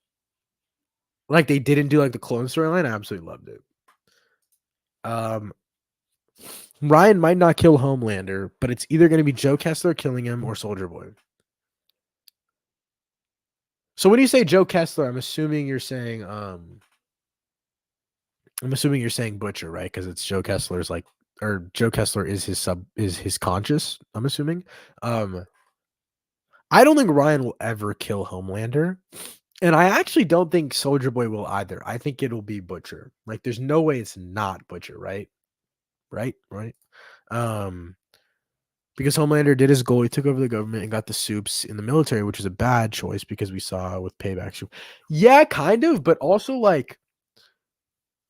like they didn't do like the clone storyline, I absolutely loved it. Um, Ryan might not kill Homelander, but it's either going to be Joe Kessler killing him or Soldier Boy. So when you say Joe Kessler, I'm assuming you're saying Butcher, right? Because it's Joe Kessler's like or Joe Kessler is his conscious, I'm assuming. Um I don't think Ryan will ever kill Homelander. And I actually don't think Soldier Boy will either. I think it'll be Butcher. Like there's no way it's not Butcher, right? Right? Um Because Homelander did his goal, he took over the government and got the soups in the military, which is a bad choice because we saw with Payback. Yeah, kind of, but also like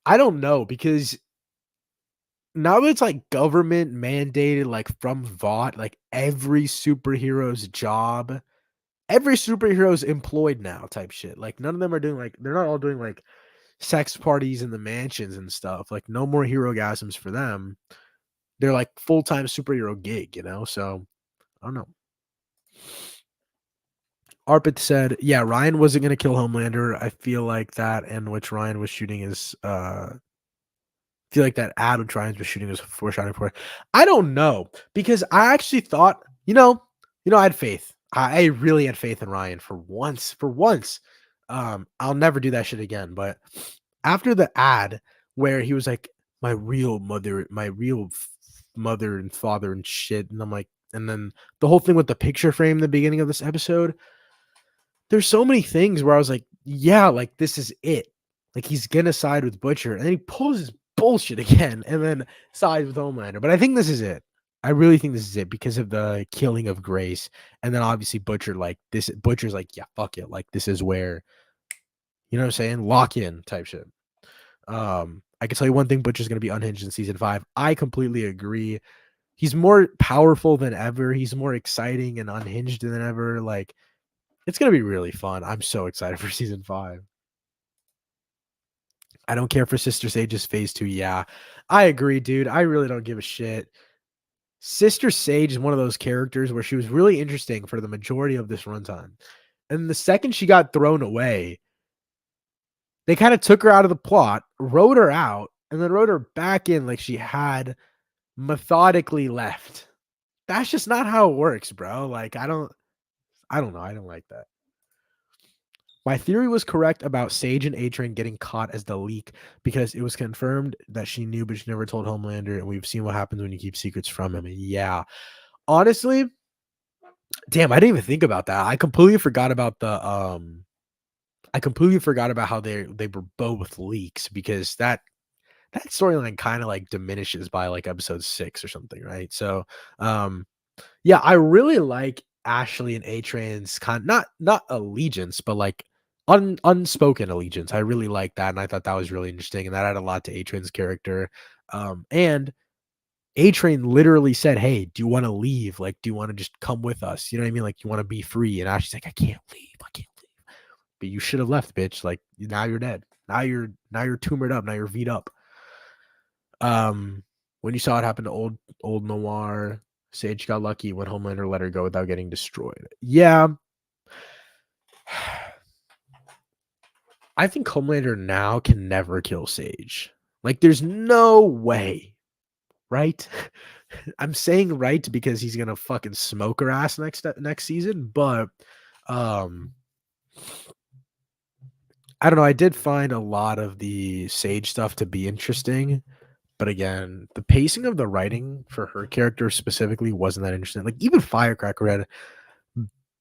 I don't know because now that it's like government mandated, like from Vought, like every superhero's job every superhero is employed now type shit. Like none of them are doing like they're not all doing like sex parties in the mansions and stuff. Like no more hero gasms for them. They're like full-time superhero gig, you know? So I don't know. Arpit said, yeah, Ryan wasn't gonna kill Homelander. I feel like that and which Ryan was shooting is feel like that ad which Ryan was shooting is foreshadowing for it. I don't know because I actually thought, I had faith. I really had faith in Ryan for once. For once, I'll never do that shit again. But after the ad where he was like, "My real mother, my real mother and father and shit," and I'm like, and then the whole thing with the picture frame in the beginning of this episode, there's so many things where I was like, yeah, like this is it. Like he's gonna side with Butcher, and then he pulls his bullshit again, and then sides with Homelander. But I think this is it. I really think this is it because of the killing of Grace, and then obviously Butcher. Like this, Butcher's like, yeah, fuck it. Like this is where, you know what I'm saying, lock in type shit. I can tell you one thing: Butcher's gonna be unhinged in season 5. I completely agree. He's more powerful than ever. He's more exciting and unhinged than ever. Like it's gonna be really fun. I'm so excited for season 5. I don't care for Sister Sage's phase 2. Yeah, I agree, dude. I really don't give a shit. Sister Sage is one of those characters where she was really interesting for the majority of this runtime. And the second she got thrown away, they kind of took her out of the plot, wrote her out, and then wrote her back in like she had methodically left. That's just not how it works, bro. Like I don't know. I don't like that. My theory was correct about Sage and A-Train getting caught as the leak because it was confirmed that she knew, but she never told Homelander, and we've seen what happens when you keep secrets from him. And yeah, honestly, damn, I didn't even think about that. I completely forgot about how they were both leaks because that storyline kind of like diminishes by like episode 6 or something, right? So, yeah, I really like Ashley and A-Train's not allegiance, but like unspoken allegiance. I really like that, and I thought that was really interesting, and that added a lot to A-Train's character. And A-Train literally said, "Hey, do you want to leave? Like, do you want to just come with us? You know what I mean? Like, you want to be free?" And Ashley's like, "I can't leave. I can't leave." But you should have left, bitch. Like, now you're dead. Now you're tumored up. Now you're V'd up. When you saw it happen to old Noir, Sage got lucky when Homelander let her go without getting destroyed. Yeah. I think Homelander now can never kill Sage. Like, there's no way, right? I'm saying right because he's gonna fucking smoke her ass next season, but um I don't know. I did find a lot of the Sage stuff to be interesting. But again, the pacing of the writing for her character specifically wasn't that interesting. Like even Firecracker had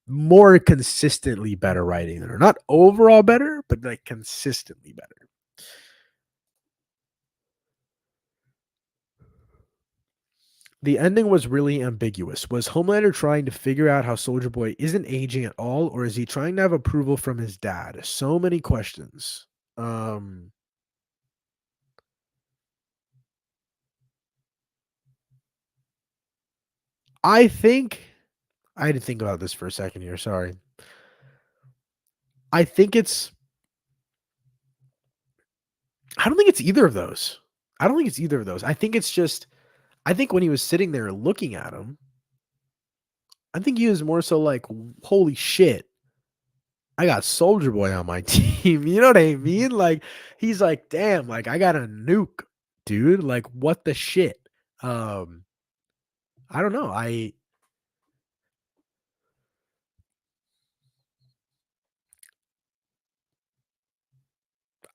more consistently better writing than her. Not overall better, but like consistently better. The ending was really ambiguous. Was Homelander trying to figure out how Soldier Boy isn't aging at all, or is he trying to have approval from his dad? So many questions. Um I think I had to think about this for a second here. Sorry. I think it's I don't think it's either of those. I don't think it's either of those. I think it's just I think when he was sitting there looking at him, I think he was more so like, "Holy shit, I got Soldier Boy on my team." You know what I mean? Like he's like, "Damn, like I got a nuke, dude. Like what the shit?" Um, I don't know. I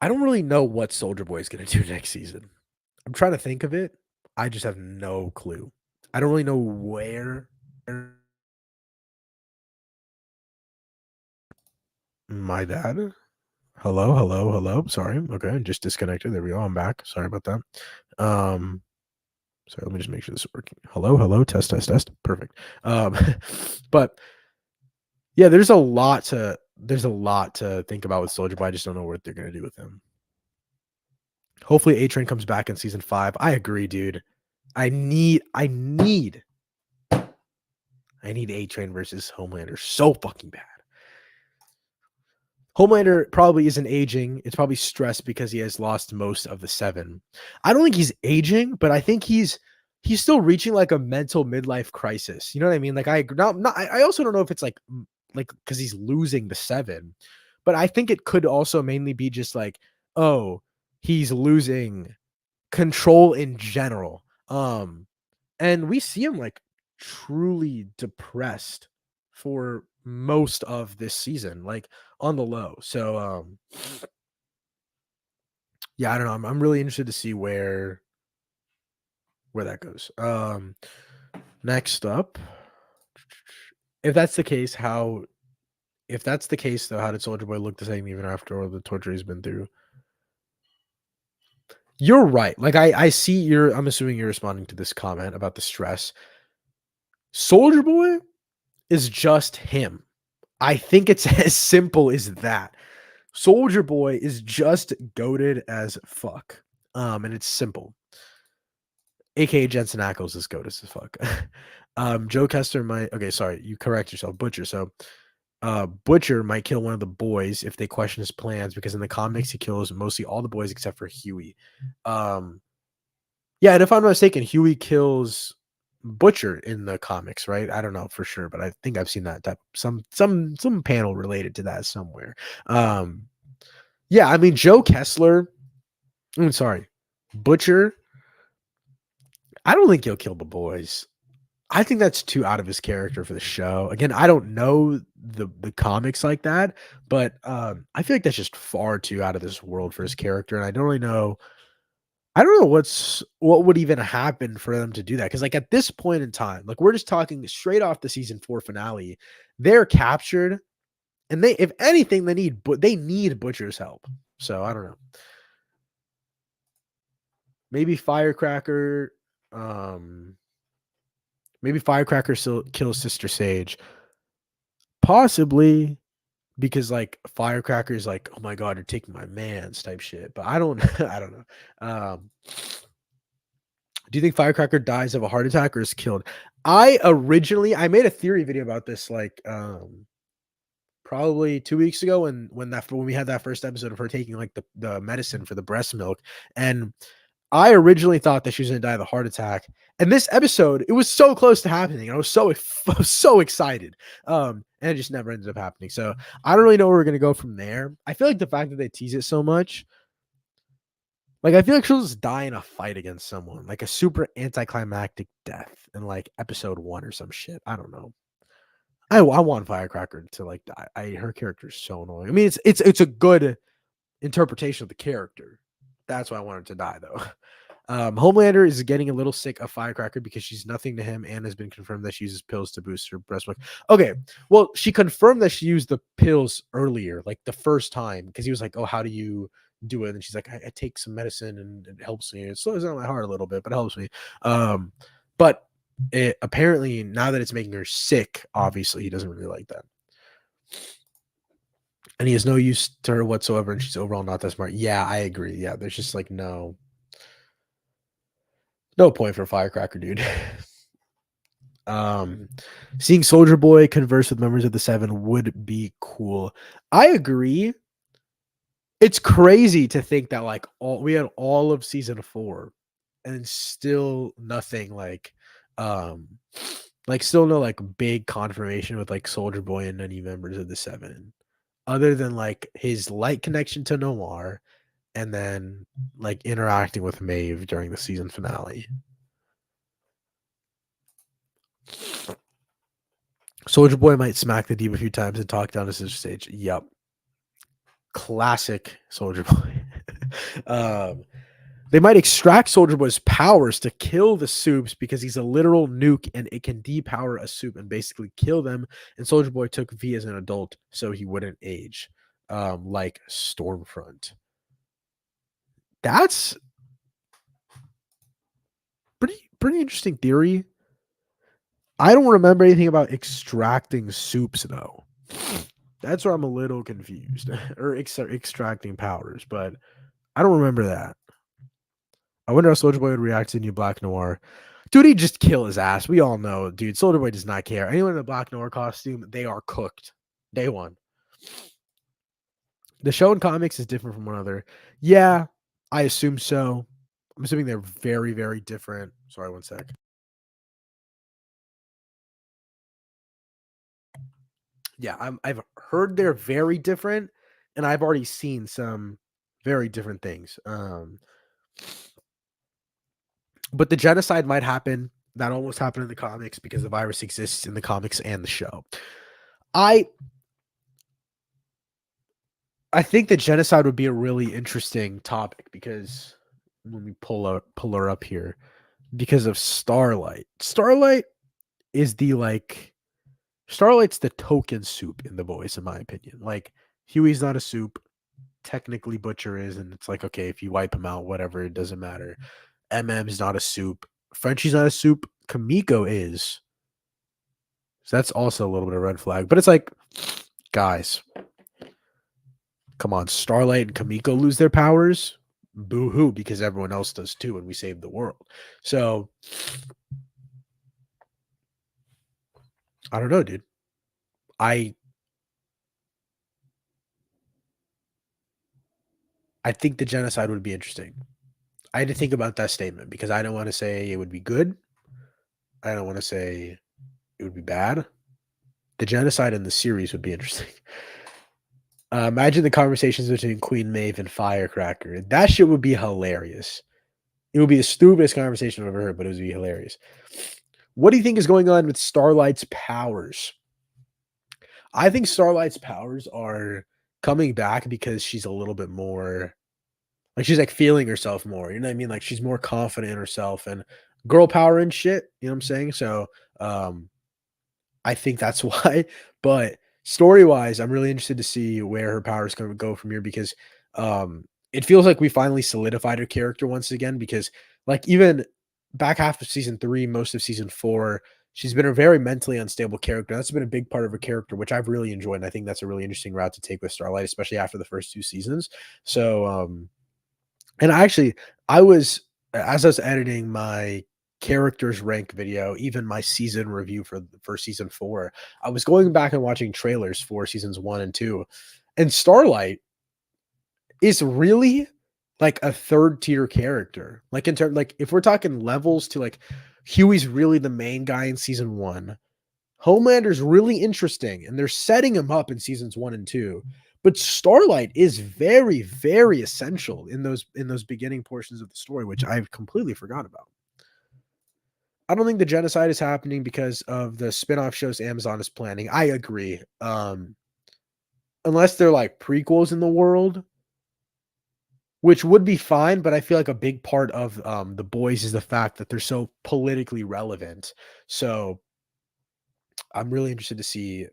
don't really know what Soldier Boy is gonna do next season. I'm trying to think of it. I just have no clue. I don't really know where my dad. Hello, hello, hello. Sorry. Okay, just disconnected. There we go. I'm back. Sorry about that. Um, sorry, let me just make sure this is working. Hello, hello, test, test, test. Perfect. But yeah, there's a lot to think about with Soldier Boy. I just don't know what they're gonna do with him. Hopefully A-Train comes back in season 5. I agree, dude. I need A-Train versus Homelander so fucking bad. Homelander probably isn't aging. It's probably stress because he has lost most of the 7. I don't think he's aging, but I think he's still reaching like a mental midlife crisis. You know what I mean? Like I also don't know if it's like because he's losing the 7, but I think it could also mainly be just like, oh, he's losing control in general. And we see him like truly depressed for most of this season, like on the low. So yeah, I don't know. I'm really interested to see where that goes. Next up, if that's the case, if that's the case though, how did Soldier Boy look the same even after all the torture he's been through? You're right. Like I see I'm assuming you're responding to this comment about the stress. Soldier Boy is just him. I think it's as simple as that. Soldier Boy is just goated as fuck. And it's simple. AKA Jensen Ackles is goated as fuck. Joe Kester might sorry, you correct yourself, Butcher. So Butcher might kill one of the boys if they question his plans, because in the comics he kills mostly all the boys except for Huey. Yeah, and if I'm not mistaken, Huey kills Butcher in the comics, right? I don't know for sure, but I think I've seen that type some panel related to that somewhere. Yeah, I mean Joe Kessler. I'm sorry, Butcher. I don't think he'll kill the boys. I think that's too out of his character for the show. Again, I don't know the comics like that, but I feel like that's just far too out of this world for his character, and I don't really know. I don't know what would even happen for them to do that, because like at this point in time, like we're just talking straight off the season 4 finale, they're captured, and they, if anything, they need Butcher's help. So I don't know. Maybe Firecracker. Maybe Firecracker still kills Sister Sage. Possibly, because like Firecracker is like, oh my god, you're taking my man's type shit. But I don't I don't know. Do you think Firecracker dies of a heart attack or is killed? I made a theory video about this like probably 2 weeks ago when we had that first episode of her taking like the medicine for the breast milk, and I originally thought that she was going to die of a heart attack. And this episode, it was so close to happening. I was so excited. And it just never ended up happening. So I don't really know where we're going to go from there. I feel like the fact that they tease it so much, like I feel like she'll just die in a fight against someone, like a super anticlimactic death in like episode 1 or some shit. I don't know. I want Firecracker to like die. Her character is so annoying. I mean, it's a good interpretation of the character. That's why I want her to die though. Homelander is getting a little sick of Firecracker because she's nothing to him and has been confirmed that she uses pills to boost her breast milk. Okay, well, she confirmed that she used the pills earlier, like the first time, because he was like, oh, how do you do it? And she's like, I take some medicine and it helps me. It slows down my heart a little bit, but it helps me. But apparently now that it's making her sick, obviously he doesn't really like that. And he has no use to her whatsoever, and she's overall not that smart. Yeah, I agree. Yeah, there's just like no point for Firecracker, dude. Seeing Soldier Boy converse with members of the 7 would be cool. I agree. It's crazy to think that like we had all of season 4 and still nothing like still no like big confirmation with like Soldier Boy and any members of the 7, other than like his light connection to Noir and then like interacting with Maeve during the season finale. Soldier Boy might smack the Deep a few times and talk down to Sister Sage. Yep. Classic Soldier Boy. They might extract Soldier Boy's powers to kill the Supes because he's a literal nuke and it can depower a Supe and basically kill them. And Soldier Boy took V as an adult so he wouldn't age, like Stormfront. That's pretty interesting theory. I don't remember anything about extracting Supes though. That's where I'm a little confused. Or extracting powers, but I don't remember that. I wonder how Soldier Boy would react to the new Black Noir. Dude, he'd just kill his ass. We all know, dude. Soldier Boy does not care. Anyone in a Black Noir costume, they are cooked. Day one. The show and comics is different from one another. Yeah, I assume so. I'm assuming they're very, very different. Sorry, one sec. Yeah, I've heard they're very different, and I've already seen some very different things. But the genocide might happen. That almost happened in the comics because the virus exists in the comics and the show. I I think the genocide would be a really interesting topic because when we pull her up here, because of Starlight. Starlight is the like Starlight's the token soup in The Boys, in my opinion. Like Huey's not a soup. Technically, Butcher is, and it's like okay, if you wipe him out, whatever, it doesn't matter. MM's not a soup. Frenchie's not a soup. Kamiko is. So that's also a little bit of a red flag. But it's like, guys, come on, Starlight and Kamiko lose their powers. Boo hoo, because everyone else does too, and we save the world. So I don't know, dude. I I think the genocide would be interesting. I had to think about that statement because I don't want to say it would be good. I don't want to say it would be bad. The genocide in the series would be interesting. Imagine the conversations between Queen Maeve and Firecracker. That shit would be hilarious. It would be the stupidest conversation I've ever heard, but it would be hilarious. What do you think is going on with Starlight's powers? I think Starlight's powers are coming back because she's a little bit more like she's like feeling herself more. You know what I mean? Like she's more confident in herself and girl power and shit. You know what I'm saying? So um I think that's why. But story wise, I'm really interested to see where her powers going to go from here because it feels like we finally solidified her character once again. Because like even back half of season 3, most of season 4, she's been a very mentally unstable character. That's been a big part of her character, which I've really enjoyed. And I think that's a really interesting route to take with Starlight, especially after the first 2 seasons. So and I was as I was editing my characters rank video, even my season review for season 4, I was going back and watching trailers for seasons 1 and 2, and Starlight is really like a third tier character. Like in terms like if we're talking levels to like Huey's really the main guy in season 1. Homelander's really interesting, and they're setting him up in seasons 1 and 2. But Starlight is very, very essential in those beginning portions of the story, which I've completely forgot about. I don't think the genocide is happening because of the spin-off shows Amazon is planning. I agree. Unless they're like prequels in the world, which would be fine, but I feel like a big part of the boys is the fact that they're so politically relevant. So I'm really interested to see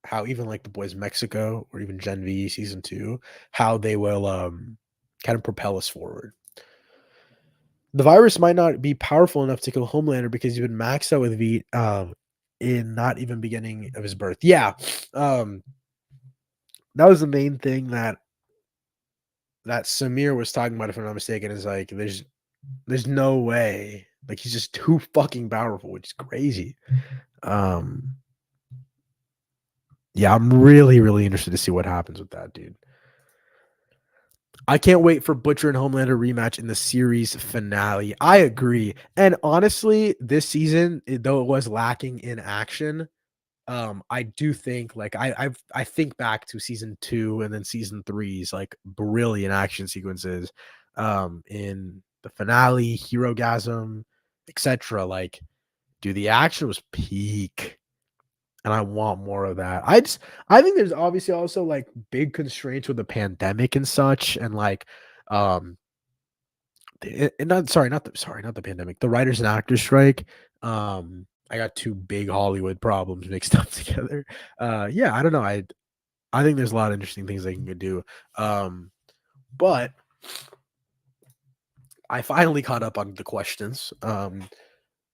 how even like the boys Mexico or even Gen V season 2, how they will kind of propel us forward. The virus might not be powerful enough to kill Homelander because he's been maxed out with V in not even beginning of his birth. Yeah. Um that was the main thing that Samir was talking about, if I'm not mistaken, is like there's no way. Like he's just too fucking powerful, which is crazy. Um yeah, I'm really, really interested to see what happens with that, dude. I can't wait for Butcher and Homelander rematch in the series finale. I agree. And honestly, this season, though it was lacking in action, I do think like I think back to season 2 and then season 3's like brilliant action sequences in the finale, Hero Gasm, etc. Like, dude, the action was peak. And I want more of that. I think there's obviously also like big constraints with the pandemic and such, and like um not sorry, not the pandemic, the writers and actors strike. I got two big Hollywood problems mixed up together. Yeah, I don't know. I think there's a lot of interesting things they can do. But I finally caught up on the questions.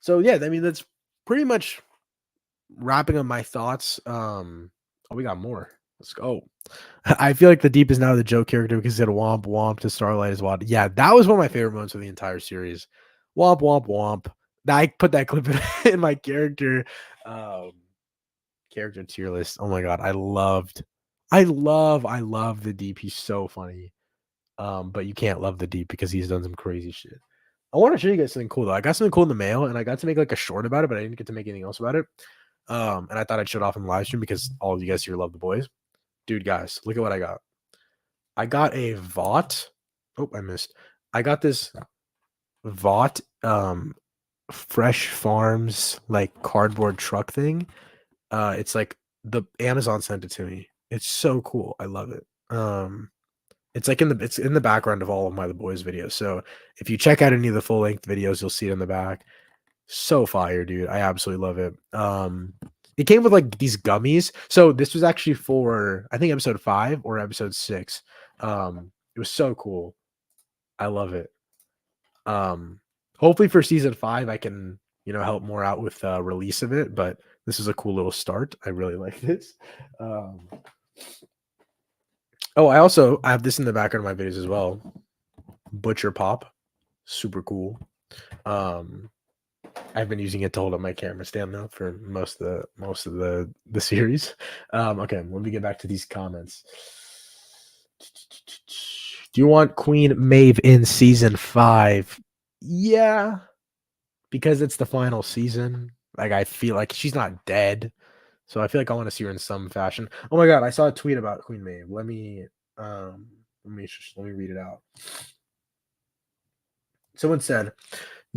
So yeah, I mean that's pretty much wrapping up my thoughts. Oh, we got more. Let's go. I feel like the deep is now the Joe character because he said womp womp to Starlight as well. Yeah, that was one of my favorite moments of the entire series. Womp womp womp. I put that clip in my um character tier list. Oh my god, I loved I love the Deep. He's so funny. But you can't love the Deep because he's done some crazy shit. I want to show you guys something cool though. I got something cool in the mail, and I got to make like a short about it, but I didn't get to make anything else about it. And I thought I'd show it off in the live stream because all of you guys here love the boys. Dude, guys, look at what I got. I got a Vought. Oh, I missed. I got this Vought Fresh Farms like cardboard truck thing. It's like the Amazon sent it to me. It's so cool. I love it. It's in the background of all of my The Boys videos. So if you check out any of the full length videos, you'll see it in the back. So fire, dude. I absolutely love it. It came with like these gummies. So this was actually for I think episode 5 or episode 6. It was so cool. I love it. Hopefully for season 5 I can, help more out with release of it, but this is a cool little start. I really like this. I have this in the background of my videos as well. Butcher Pop. Super cool. I've been using it to hold up my camera stand now for most of the series. Okay, let me get back to these comments. Do you want Queen Maeve in season 5? Yeah, because it's the final season. Like I feel like she's not dead, so I feel like I want to see her in some fashion. Oh my god, I saw a tweet about Queen Maeve. Let me read it out. Someone said,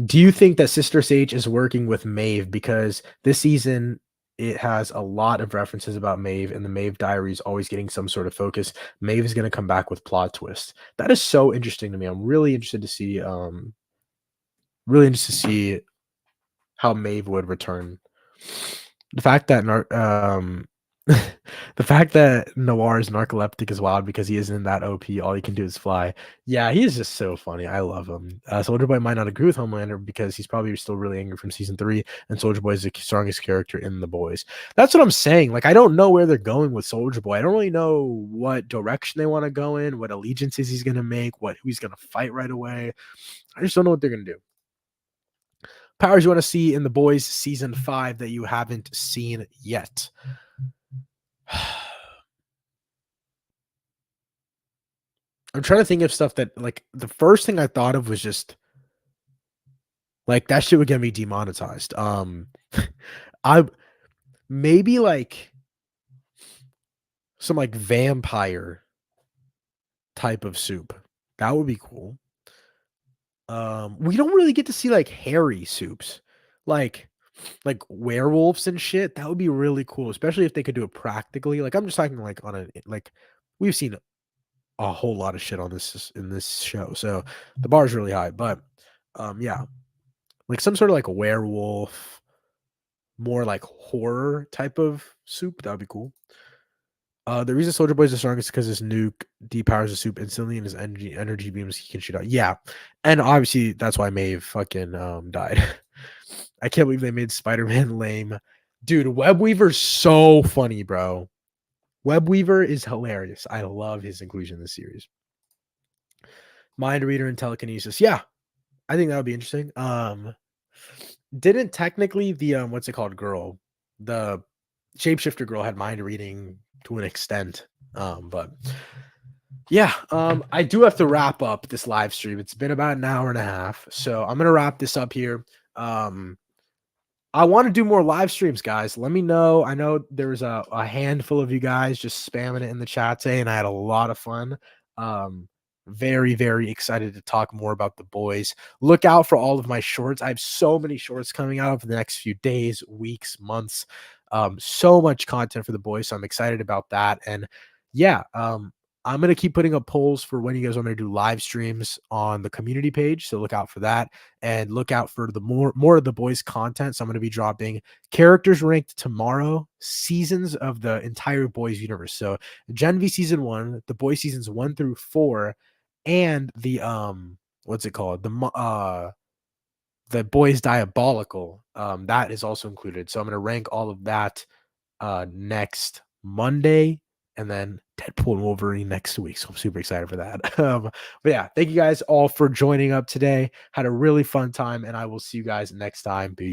do you think that Sister Sage is working with Maeve because this season it has a lot of references about Maeve and the Maeve Diaries always getting some sort of focus? Maeve is going to come back with plot twist. That is so interesting to me. I'm really interested to see how Maeve would return. The fact that the fact that Noir is narcoleptic is wild because he isn't that OP. All he can do is fly. Yeah, he is just so funny. I love him. Soldier Boy might not agree with Homelander because he's probably still really angry from season 3, and Soldier Boy is the strongest character in The Boys. That's what I'm saying. Like, I don't know where they're going with Soldier Boy. I don't really know what direction they want to go in, what allegiances he's gonna make, who he's gonna fight right away. I just don't know what they're gonna do. Powers you want to see in The Boys season 5 that you haven't seen yet? I'm trying to think of stuff that like the first thing I thought of was just like that shit would get me demonetized. I maybe like some like vampire type of soup. That would be cool. We don't really get to see like hairy soups. Like werewolves and shit. That would be really cool, especially if they could do it practically. Like I'm just talking like on a like we've seen a whole lot of shit on this in this show. So the bar is really high, but yeah, like some sort of like a werewolf, more like horror type of soup. That would be cool. The reason Soldier Boy is the strongest is because his nuke depowers the soup instantly and his energy beams he can shoot out. Yeah. And obviously that's why Maeve fucking died. I can't believe they made Spider-Man lame. Dude, Webweaver's so funny, bro. Webweaver is hilarious. I love his inclusion in this series. Mind reader and telekinesis. Yeah, I think that would be interesting. Didn't technically the what's it called girl, the shapeshifter girl had mind reading to an extent. But yeah, I do have to wrap up this live stream. It's been about an hour and a half, so I'm gonna wrap this up here. I want to do more live streams, guys. Let me know. I know there's a handful of you guys just spamming it in the chat today, and I had a lot of fun. Very, very excited to talk more about The Boys. Look out for all of my shorts. I have so many shorts coming out over the next few days, weeks, months. So much content for The Boys, so I'm excited about that. And yeah, I'm going to keep putting up polls for when you guys want me to do live streams on the community page. So look out for that and look out for the more of The Boys content. So I'm going to be dropping characters ranked tomorrow, seasons of the entire Boys universe. So Gen V season 1, The Boys seasons 1 through 4, and the what's it called? The Boys Diabolical. That is also included. So I'm going to rank all of that next Monday, and then Deadpool and Wolverine next week. So I'm super excited for that. But yeah, thank you guys all for joining up today. Had a really fun time, and I will see you guys next time. Peace.